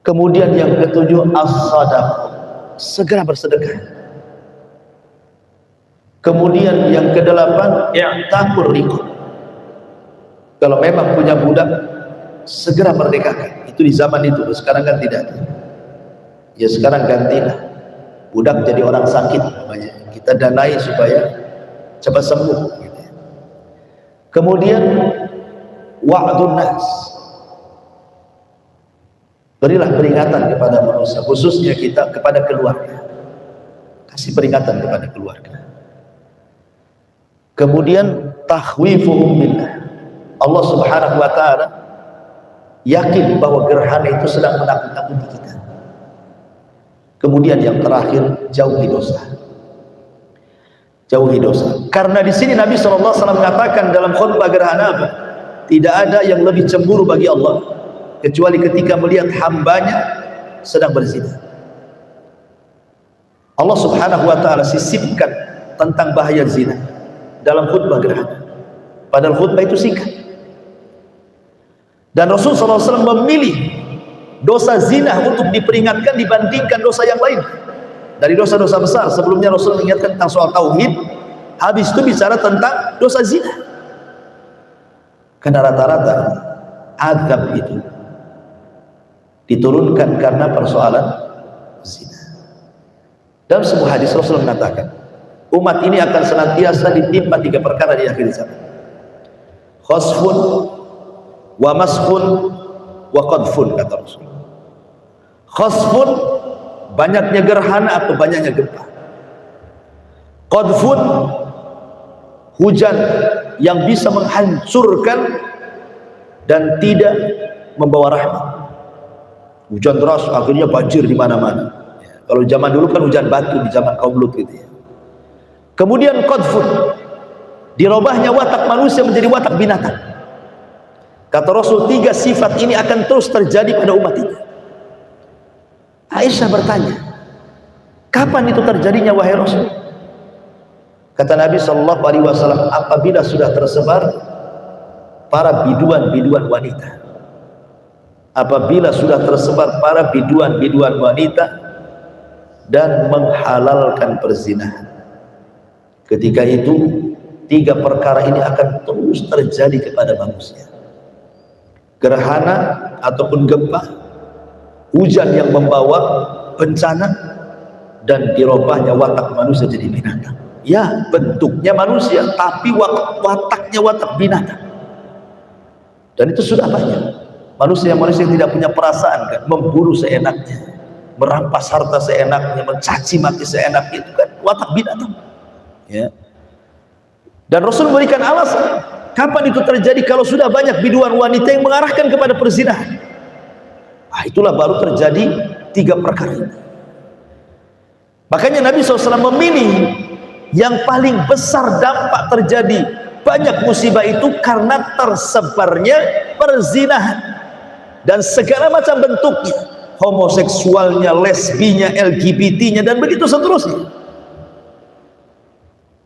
A: Kemudian yang ketujuh, as-sadaqah, segera bersedekah. Kemudian yang kedelapan, i'taqur riqab, kalau memang punya budak, segera merdekakan. Itu di zaman itu, sekarang kan tidak. Ya sekarang gantilah, budak jadi orang sakit namanya, kita danai supaya cepat sembuh gitu. Kemudian wa'dun nas, berilah peringatan kepada manusia, khususnya kita kepada keluarga, kasih peringatan kepada keluarga. Kemudian takhwifuhum billah, Allah Subhanahu wa ta'ala yakin bahwa gerhana itu sedang menakut-nakuti kita. Kemudian yang terakhir, jauhi dosa. Jauhi dosa. Karena di sini Nabi SAW mengatakan dalam khutbah gerhana apa? Tidak ada yang lebih cemburu bagi Allah kecuali ketika melihat hambanya sedang berzina. Allah Subhanahu wa ta'ala sisipkan tentang bahaya zina dalam khutbah gerhana. Padahal khutbah itu singkat. Dan Rasul SAW memilih dosa zina untuk diperingatkan dibandingkan dosa yang lain. Dari dosa-dosa besar, sebelumnya Rasul mengingatkan tentang soal tauhid, habis itu bicara tentang dosa zina. Karena rata-rata azab itu diturunkan karena persoalan zina. Dalam sebuah hadis Rasul mengatakan, umat ini akan senantiasa ditimpa 3 perkara di akhir zaman: khasfun wa maskhun wa qadfun, kata Rasul. Khasfun, banyaknya gerhana atau banyaknya gempa. Qadfun, hujan yang bisa menghancurkan dan tidak membawa rahmat. Hujan deras akhirnya banjir di mana-mana. Kalau zaman dulu kan hujan batu di zaman kaum Lut gitu ya. Kemudian qadfun, dirubahnya watak manusia menjadi watak binatang. Kata Rasul, 3 sifat ini akan terus terjadi pada umat ini. Aisyah bertanya, kapan itu terjadinya wahai Rasul? Kata Nabi SAW, apabila sudah tersebar para biduan-biduan wanita. Apabila sudah tersebar para biduan-biduan wanita dan menghalalkan perzinahan. Ketika itu 3 perkara ini akan terus terjadi kepada manusia. Gerhana ataupun gempa, hujan yang membawa bencana, dan dirubahnya watak manusia jadi binatang. Ya, bentuknya manusia tapi wataknya watak binatang. Dan itu sudah banyak. Manusia yang tidak punya perasaan, kan, memburu seenaknya, merampas harta seenaknya, mencaci maki seenaknya, itu kan watak binatang. Ya. Dan Rasul memberikan alasan kapan itu terjadi, kalau sudah banyak biduan wanita yang mengarahkan kepada perzinahan. Itulah baru terjadi 3 perkara ini. Makanya Nabi SAW memilih yang paling besar dampak terjadi banyak musibah itu karena tersebarnya perzinahan dan segala macam bentuknya, homoseksualnya, lesbinya, LGBT-nya, dan begitu seterusnya.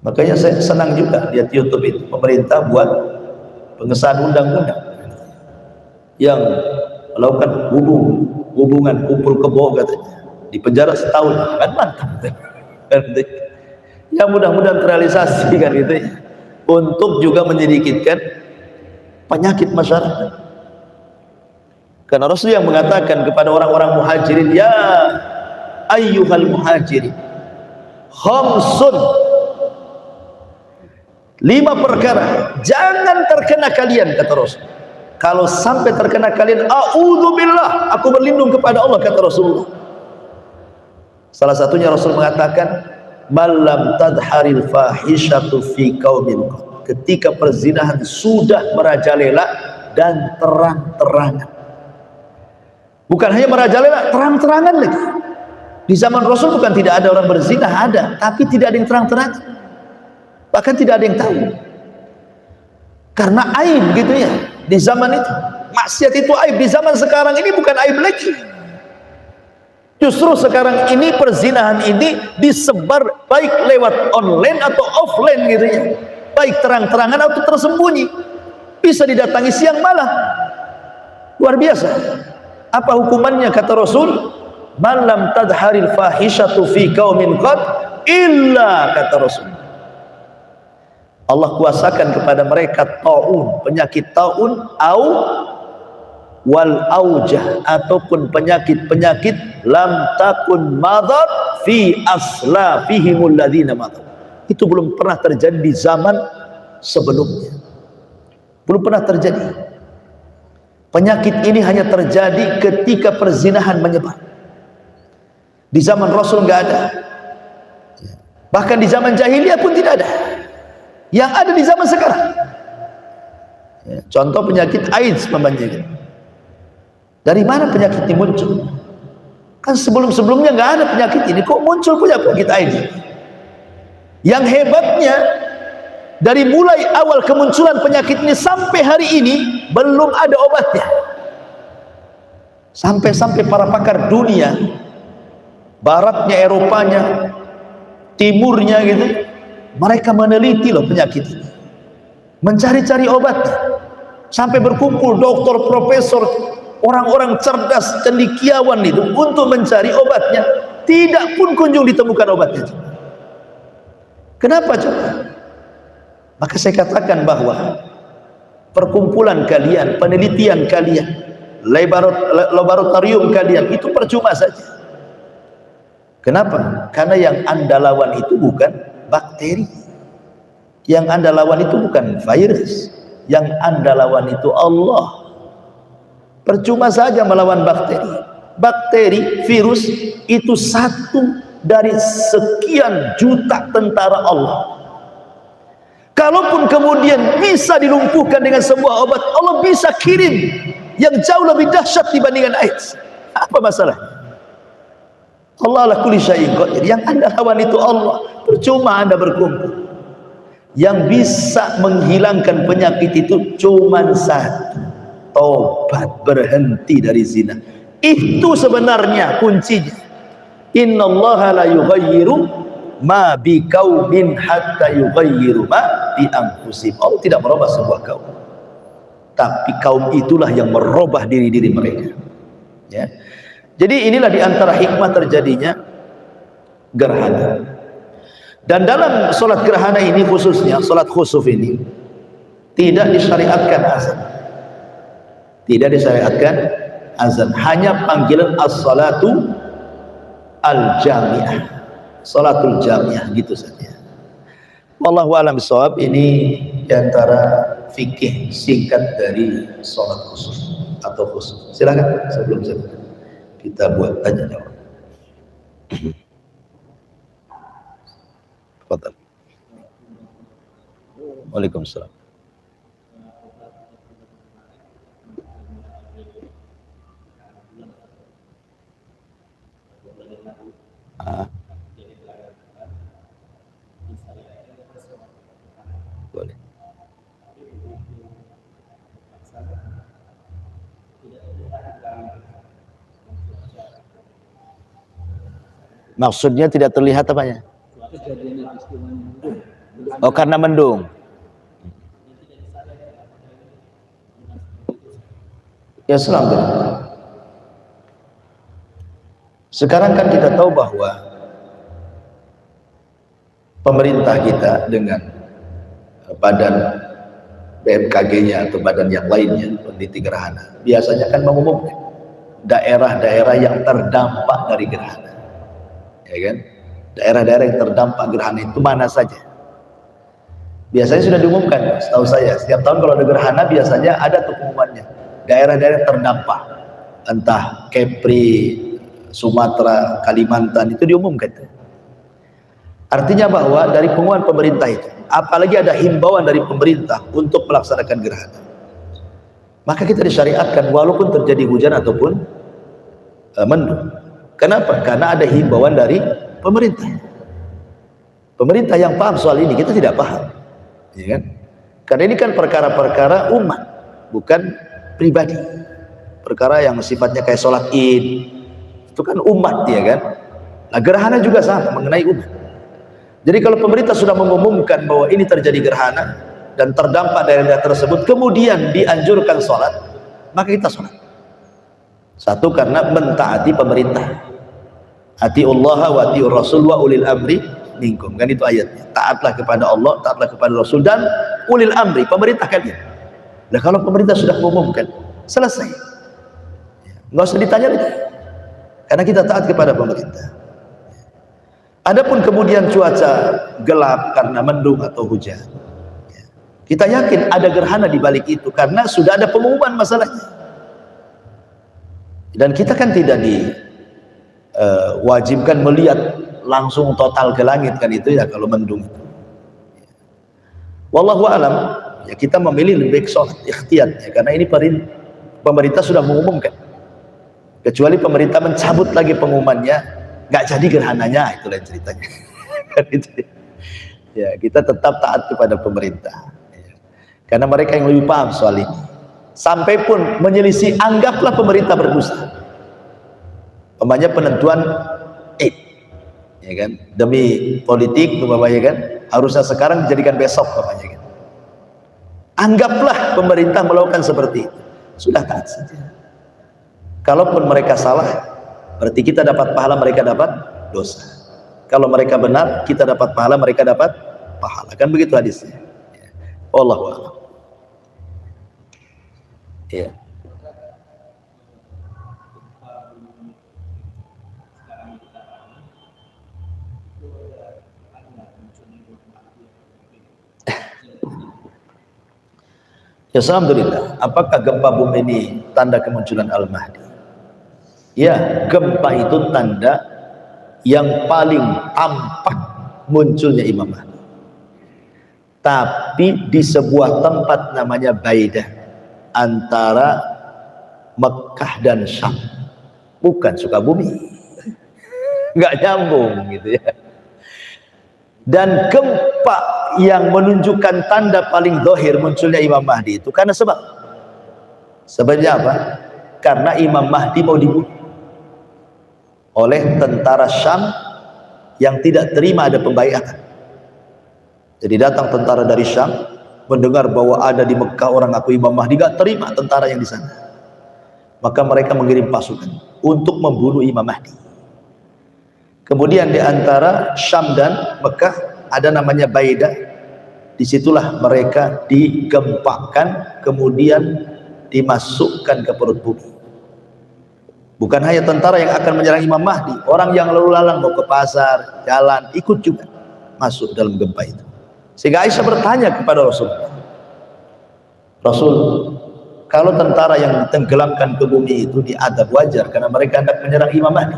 A: Makanya saya senang juga lihat YouTube itu, pemerintah buat pengesahan undang-undang yang melakukan hubungan kumpul kebo, katanya di penjara setahun, kan mantap. Ya mudah-mudahan terrealisasi kan gitu ya, untuk juga menyedikitkan penyakit masyarakat. Karena Rasul yang mengatakan kepada orang-orang muhajirin, ya ayyuhal muhajirin, khamsun, 5 perkara jangan terkena kalian, kata Rasul. Kalau sampai terkena kalian, a'udzubillah, aku berlindung kepada Allah, kata Rasulullah. Salah satunya Rasul mengatakan, malam tadharil fahishatu fi qaumin, ketika perzinahan sudah merajalela dan terang-terangan. Bukan hanya merajalela, terang-terangan lagi. Di zaman Rasul bukan tidak ada orang berzina, ada, tapi tidak ada yang terang-terangan, bahkan tidak ada yang tahu, karena aib gitu ya. Di zaman itu maksiat itu aib, di zaman sekarang ini bukan aib lagi. Justru sekarang ini perzinahan ini disebar baik lewat online atau offline gitu ya, baik terang-terangan atau tersembunyi, bisa didatangi siang malam. Luar biasa. Apa hukumannya, kata Rasul? Malam tadharil fahishatu fi qaumin qad illa, kata Rasul, Allah kuasakan kepada mereka taun, penyakit taun, au wal aujah, ataupun penyakit-penyakit lam takun madad fi aslafihimul ladzina madad. Itu belum pernah terjadi di zaman sebelumnya. Belum pernah terjadi. Penyakit ini hanya terjadi ketika perzinahan menyebar. Di zaman Rasul enggak ada. Bahkan di zaman jahiliyah pun tidak ada. Yang ada di zaman sekarang. Ya, contoh penyakit AIDS membanjiri. Dari mana penyakit ini muncul? Kan sebelum-sebelumnya nggak ada penyakit ini, kok muncul punya penyakit AIDS? Yang hebatnya, dari mulai awal kemunculan penyakit ini sampai hari ini belum ada obatnya. Sampai-sampai para pakar dunia, baratnya, Eropanya, timurnya gitu, mereka meneliti loh penyakit ini, mencari-cari obatnya, sampai berkumpul dokter, profesor, orang-orang cerdas, cendekiawan itu untuk mencari obatnya. Tidak pun kunjung ditemukan obatnya. Kenapa coba? Maka saya katakan bahwa perkumpulan kalian, penelitian kalian, laboratorium kalian itu percuma saja. Kenapa? Karena yang Anda lawan itu bukan bakteri, yang Anda lawan itu bukan virus, yang Anda lawan itu Allah. Percuma saja melawan bakteri. Bakteri, virus itu satu dari sekian juta tentara Allah. Kalaupun kemudian bisa dilumpuhkan dengan sebuah obat, Allah bisa kirim yang jauh lebih dahsyat dibandingkan AIDS. Apa masalah? Allah ala kulli syai'in qadir. Yang Anda lawan itu Allah. Percuma Anda berkumpul. Yang bisa menghilangkan penyakit itu cuma satu, taubat, berhenti dari zina. Itu sebenarnya kuncinya. Innallaha la yughayyiru ma biqaumin hatta yughayyiru ma bi anfusihim. Allah tidak merubah sebuah kaum, tapi kaum itulah yang merubah diri-diri mereka. Ya. Jadi inilah diantara hikmah terjadinya gerhana. Dan dalam sholat gerhana ini khususnya, sholat khusuf ini tidak disyariatkan azan. Tidak disyariatkan azan, hanya panggilan as-salatu al-jami'ah, salatul jami'ah, gitu saja. Wallahu a'lam bishawab. Ini diantara fikih singkat dari sholat khusuf atau khusuf. Silakan sebelum kita buat tanya jawab. Fadal. Waalaikumsalam. Boleh. Maksudnya tidak terlihat apanya? Oh, karena mendung. Ya, selamat. Sekarang kan kita tahu bahwa pemerintah kita dengan badan BMKG-nya atau badan yang lainnya, peneliti gerhana, biasanya kan mengumumkan daerah-daerah yang terdampak dari gerhana, ya kan? Daerah-daerah yang terdampak gerhana itu mana saja? Biasanya sudah diumumkan, setahu saya. Setiap tahun kalau ada gerhana biasanya ada tuh pengumumannya. Daerah-daerah terdampak, entah Kepri, Sumatera, Kalimantan, itu diumumkan. Artinya bahwa dari pengumuman pemerintah itu, apalagi ada himbauan dari pemerintah untuk melaksanakan gerhana, maka kita disyariatkan walaupun terjadi hujan ataupun mendung. Kenapa? Karena ada himbauan dari pemerintah. Pemerintah yang paham soal ini, kita tidak paham, ya kan? Karena ini kan perkara-perkara umat, bukan pribadi. Perkara yang sifatnya kayak sholat id, itu kan umat, ya kan? Nah, gerhana juga sama, mengenai umat. Jadi kalau pemerintah sudah mengumumkan bahwa ini terjadi gerhana dan terdampak daerah tersebut, kemudian dianjurkan sholat, maka kita sholat. Satu, karena mentaati pemerintah. Atiullaha wa atiur rasul wa ulil amri minkum, kan itu ayatnya. Taatlah kepada Allah, taatlah kepada Rasul dan ulil amri, pemerintah kalian. Nah, kalau pemerintah sudah mengumumkan, selesai, nggak usah ditanya lagi, karena kita taat kepada pemerintah. Adapun kemudian cuaca gelap karena mendung atau hujan, kita yakin ada gerhana di balik itu karena sudah ada pengumuman masalahnya. Dan kita kan tidak diwajibkan melihat langsung total ke langit, kan itu ya kalau mendung. Wallahu alam, ya kita memilih lebih baik sholat ikhtiyat, ya, karena ini pemerintah sudah mengumumkan. Kecuali pemerintah mencabut lagi pengumumannya, nggak jadi gerhananya, itu lain ceritanya. Ya, kita tetap taat kepada pemerintah, ya, karena mereka yang lebih paham soal ini. Sampai pun menyelisih, anggaplah pemerintah berdusta, umpamanya penentuan id, ya kan, demi politik umpamanya kan, harusnya sekarang dijadikan besok umpamanya kan. Anggaplah pemerintah melakukan seperti itu, sudah taat saja. Kalaupun mereka salah, berarti kita dapat pahala, mereka dapat dosa. Kalau mereka benar, kita dapat pahala, mereka dapat pahala. Kan begitu hadisnya. Wallahu a'lam. Ya. Ya, alhamdulillah. Apakah gempa bumi ini tanda kemunculan Al-Mahdi? Ya, gempa itu tanda yang paling tampak munculnya Imam Mahdi. Tapi di sebuah tempat namanya Baidah, antara Mekah dan Syam, bukan Sukabumi. nggak nyambung gitu ya. Dan gempa yang menunjukkan tanda paling zahir munculnya Imam Mahdi itu karena sebabnya apa? Karena Imam Mahdi mau dibunuh oleh tentara Syam yang tidak terima ada pembaiatan. Jadi datang tentara dari Syam mendengar bahwa ada di Mekah orang ngaku Imam Mahdi, gak terima tentara yang di sana. Maka mereka mengirim pasukan untuk membunuh Imam Mahdi. Kemudian di antara Syam dan Mekah ada namanya Baidah. Disitulah mereka digempakan, kemudian dimasukkan ke perut bumi. Bukan hanya tentara yang akan menyerang Imam Mahdi, orang yang lalu lalang mau ke pasar, jalan, ikut juga masuk dalam gempa itu. Sehingga Aisyah bertanya kepada Rasul, kalau tentara yang ditenggelamkan ke bumi itu diadab wajar karena mereka hendak menyerang Imam Mahdi.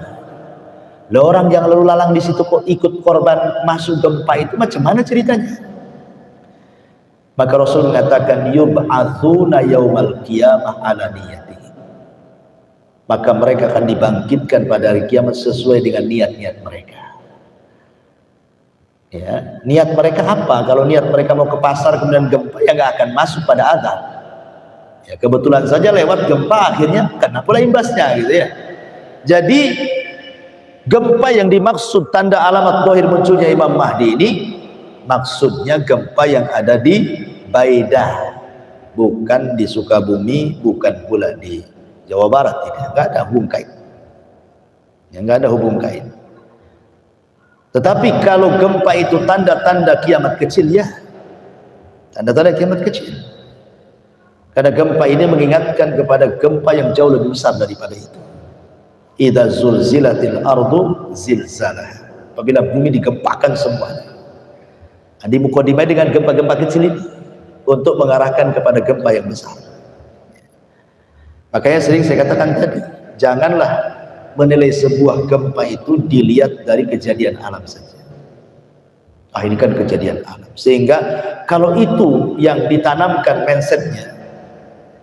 A: Lah orang yang lalu lalang di situ kok ikut korban masuk gempa itu, macam mana ceritanya? Maka Rasul mengatakan yub'atsuna yaumal qiyamah ala niyatihi. Maka mereka akan dibangkitkan pada hari kiamat sesuai dengan niat-niat mereka. Ya, niat mereka apa? Kalau niat mereka mau ke pasar kemudian gempa, ya nggak akan masuk pada azab. Ya, kebetulan saja lewat gempa akhirnya kena pula imbasnya gitu ya. Jadi gempa yang dimaksud tanda alamat zahir munculnya Imam Mahdi ini maksudnya gempa yang ada di Baidah, bukan di Sukabumi, bukan pula di Jawa Barat. Nggak ada hubung kait. Ya, nggak ada hubung kait. Tetapi kalau gempa itu tanda-tanda kiamat kecil, ya tanda-tanda kiamat kecil. Karena gempa ini mengingatkan kepada gempa yang jauh lebih besar daripada itu. Idza zulzilatil ardu zilzalah. Apabila bumi digempakan semuanya. Di mukadimah dengan gempa-gempa kecil ini untuk mengarahkan kepada gempa yang besar. Makanya sering saya katakan tadi, janganlah menilai sebuah gempa itu dilihat dari kejadian alam saja. Ini kan kejadian alam. Sehingga kalau itu yang ditanamkan mindsetnya,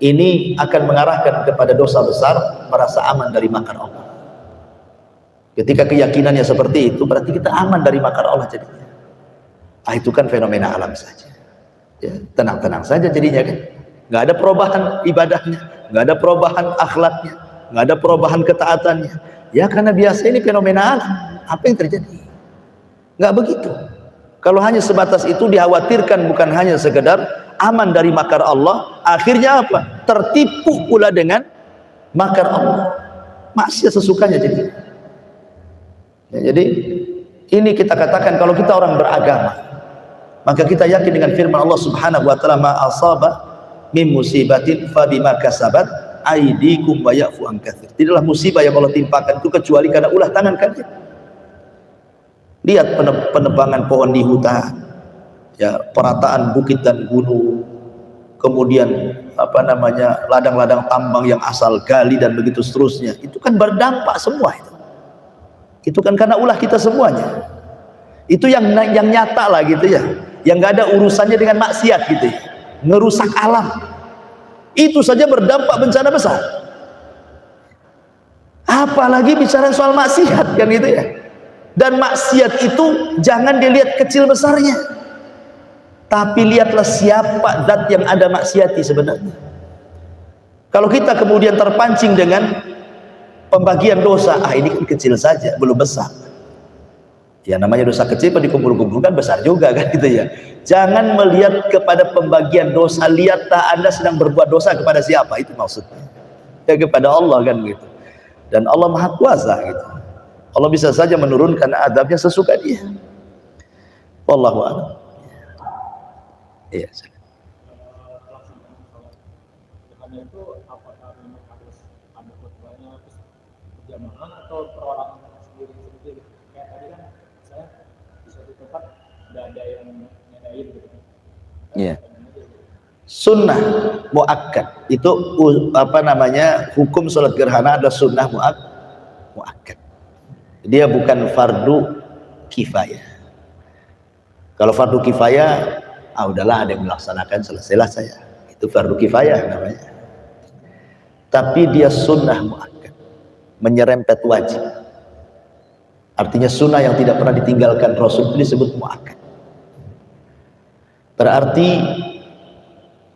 A: ini akan mengarahkan kepada dosa besar, merasa aman dari makar Allah. Ketika keyakinannya seperti itu, berarti kita aman dari makar Allah jadinya. Itu kan fenomena alam saja. Ya, tenang-tenang saja jadinya kan. Nggak ada perubahan ibadahnya, nggak ada perubahan akhlaknya, nggak ada perubahan ketaatannya. Ya karena biasa ini fenomena alam. Apa yang terjadi? Nggak begitu. Kalau hanya sebatas itu dikhawatirkan bukan hanya sekedar aman dari makar Allah, akhirnya apa? Tertipu pula dengan makar Allah. Maksiat sesukanya jadi. Ya, jadi ini kita katakan kalau kita orang beragama, maka kita yakin dengan firman Allah Subhanahu wa taala, ma asaba min musibatin fa bima kasabat aydikum wa ya'fu an katsir. Tidaklah musibah yang Allah timpakan itu kecuali karena ulah tangan kalian. Lihat penebangan pohon di hutan, ya, perataan bukit dan gunung, kemudian ladang-ladang tambang yang asal gali dan begitu seterusnya. Itu kan berdampak semua itu. Itu kan karena ulah kita semuanya. Itu yang nyata lah gitu ya, yang nggak ada urusannya dengan maksiat gitu ya, ngerusak alam. Itu saja berdampak bencana besar. Apalagi bicara soal maksiat kan gitu ya. Dan maksiat itu jangan dilihat kecil besarnya, tapi lihatlah siapa zat yang ada maksiati sebenarnya. Kalau kita kemudian terpancing dengan pembagian dosa, ini kan kecil saja, belum besar. Ya namanya dosa kecil dikumpul-kumpulkan besar juga kan gitu ya. Jangan melihat kepada pembagian dosa, lihatlah Anda sedang berbuat dosa kepada siapa, itu maksudnya. Ya kepada Allah kan gitu. Dan Allah Maha Kuasa gitu. Allah bisa saja menurunkan adabnya sesuka Dia. Wallahu a'lam. Iya.
B: Itu apakah memang harus ada khutbahnya berjamaah atau perorangan sendiri? Kayak tadi kan saya di suatu tempat nggak ada yang nyadain gitu.
A: Iya. Sunnah muakkad itu hukum sholat gerhana adalah sunnah muakkad. Dia bukan fardu kifayah. Kalau fardu kifayah, udahlah ada yang melaksanakan, selesailah saya. Itu fardu kifayah namanya. Tapi dia sunnah muakkad, menyerempet wajib. Artinya sunnah yang tidak pernah ditinggalkan Rasul itu disebut muakkad. Berarti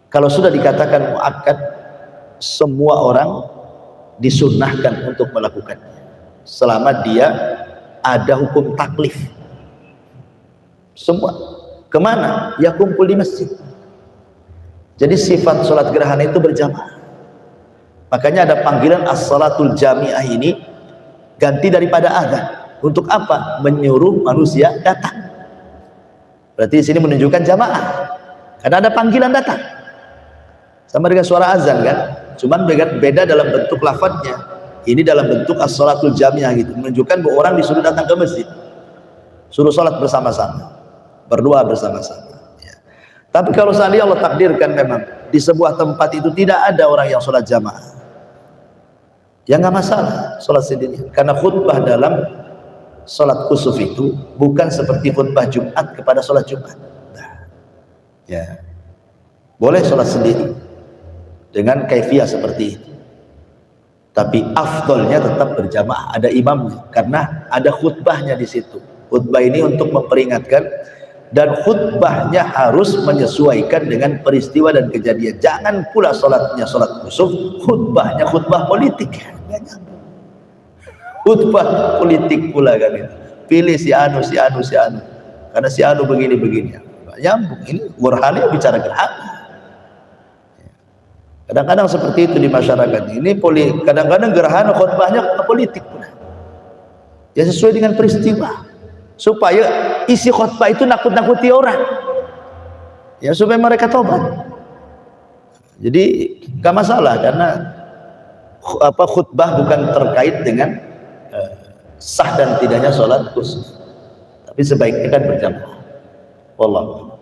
A: kalau sudah dikatakan muakkad, semua orang disunnahkan untuk melakukannya selama dia ada hukum taklif. Semua kemana? Ya kumpul di masjid. Jadi sifat sholat gerhana itu berjamaah. Makanya ada panggilan as-salatul jami'ah ini ganti daripada azan. Untuk apa? Menyuruh manusia datang. Berarti di sini menunjukkan jamaah. Karena ada panggilan datang. Sama dengan suara azan kan? Cuman beda dalam bentuk lafadznya. Ini dalam bentuk as-salatul jami'ah gitu. Menunjukkan bahwa orang disuruh datang ke masjid. Suruh sholat bersama-sama. Berdoa bersama-sama. Ya. Tapi kalau seandainya Allah takdirkan memang di sebuah tempat itu tidak ada orang yang sholat jamaah, ya nggak masalah sholat sendiri. Karena khutbah dalam sholat kusuf itu bukan seperti khutbah Jumat kepada sholat Jumat. Nah, ya boleh sholat sendiri dengan kaifiyah seperti itu. Tapi afdolnya tetap berjamaah, ada imamnya, karena ada khutbahnya di situ. Khutbah ini untuk memperingatkan, dan khutbahnya harus menyesuaikan dengan peristiwa dan kejadian. Jangan pula sholatnya sholat kusuf, khutbahnya khutbah politik. Nggak nyambung. Khutbah politik pula kan itu. Pilih si anu, si anu, si anu. Karena si anu begini-begini. Nggak nyambung. Ini gerhana bicara gerhana. Kadang-kadang seperti itu di masyarakat ini. Kadang-kadang gerhana khutbahnya politik pula. Ya sesuai dengan peristiwa. Supaya isi khutbah itu nakut-nakuti orang, ya supaya mereka tobat. Jadi gak masalah, karena khutbah bukan terkait dengan sah dan tidaknya sholat khusus, tapi sebaiknya kan berjamaah. Wallah.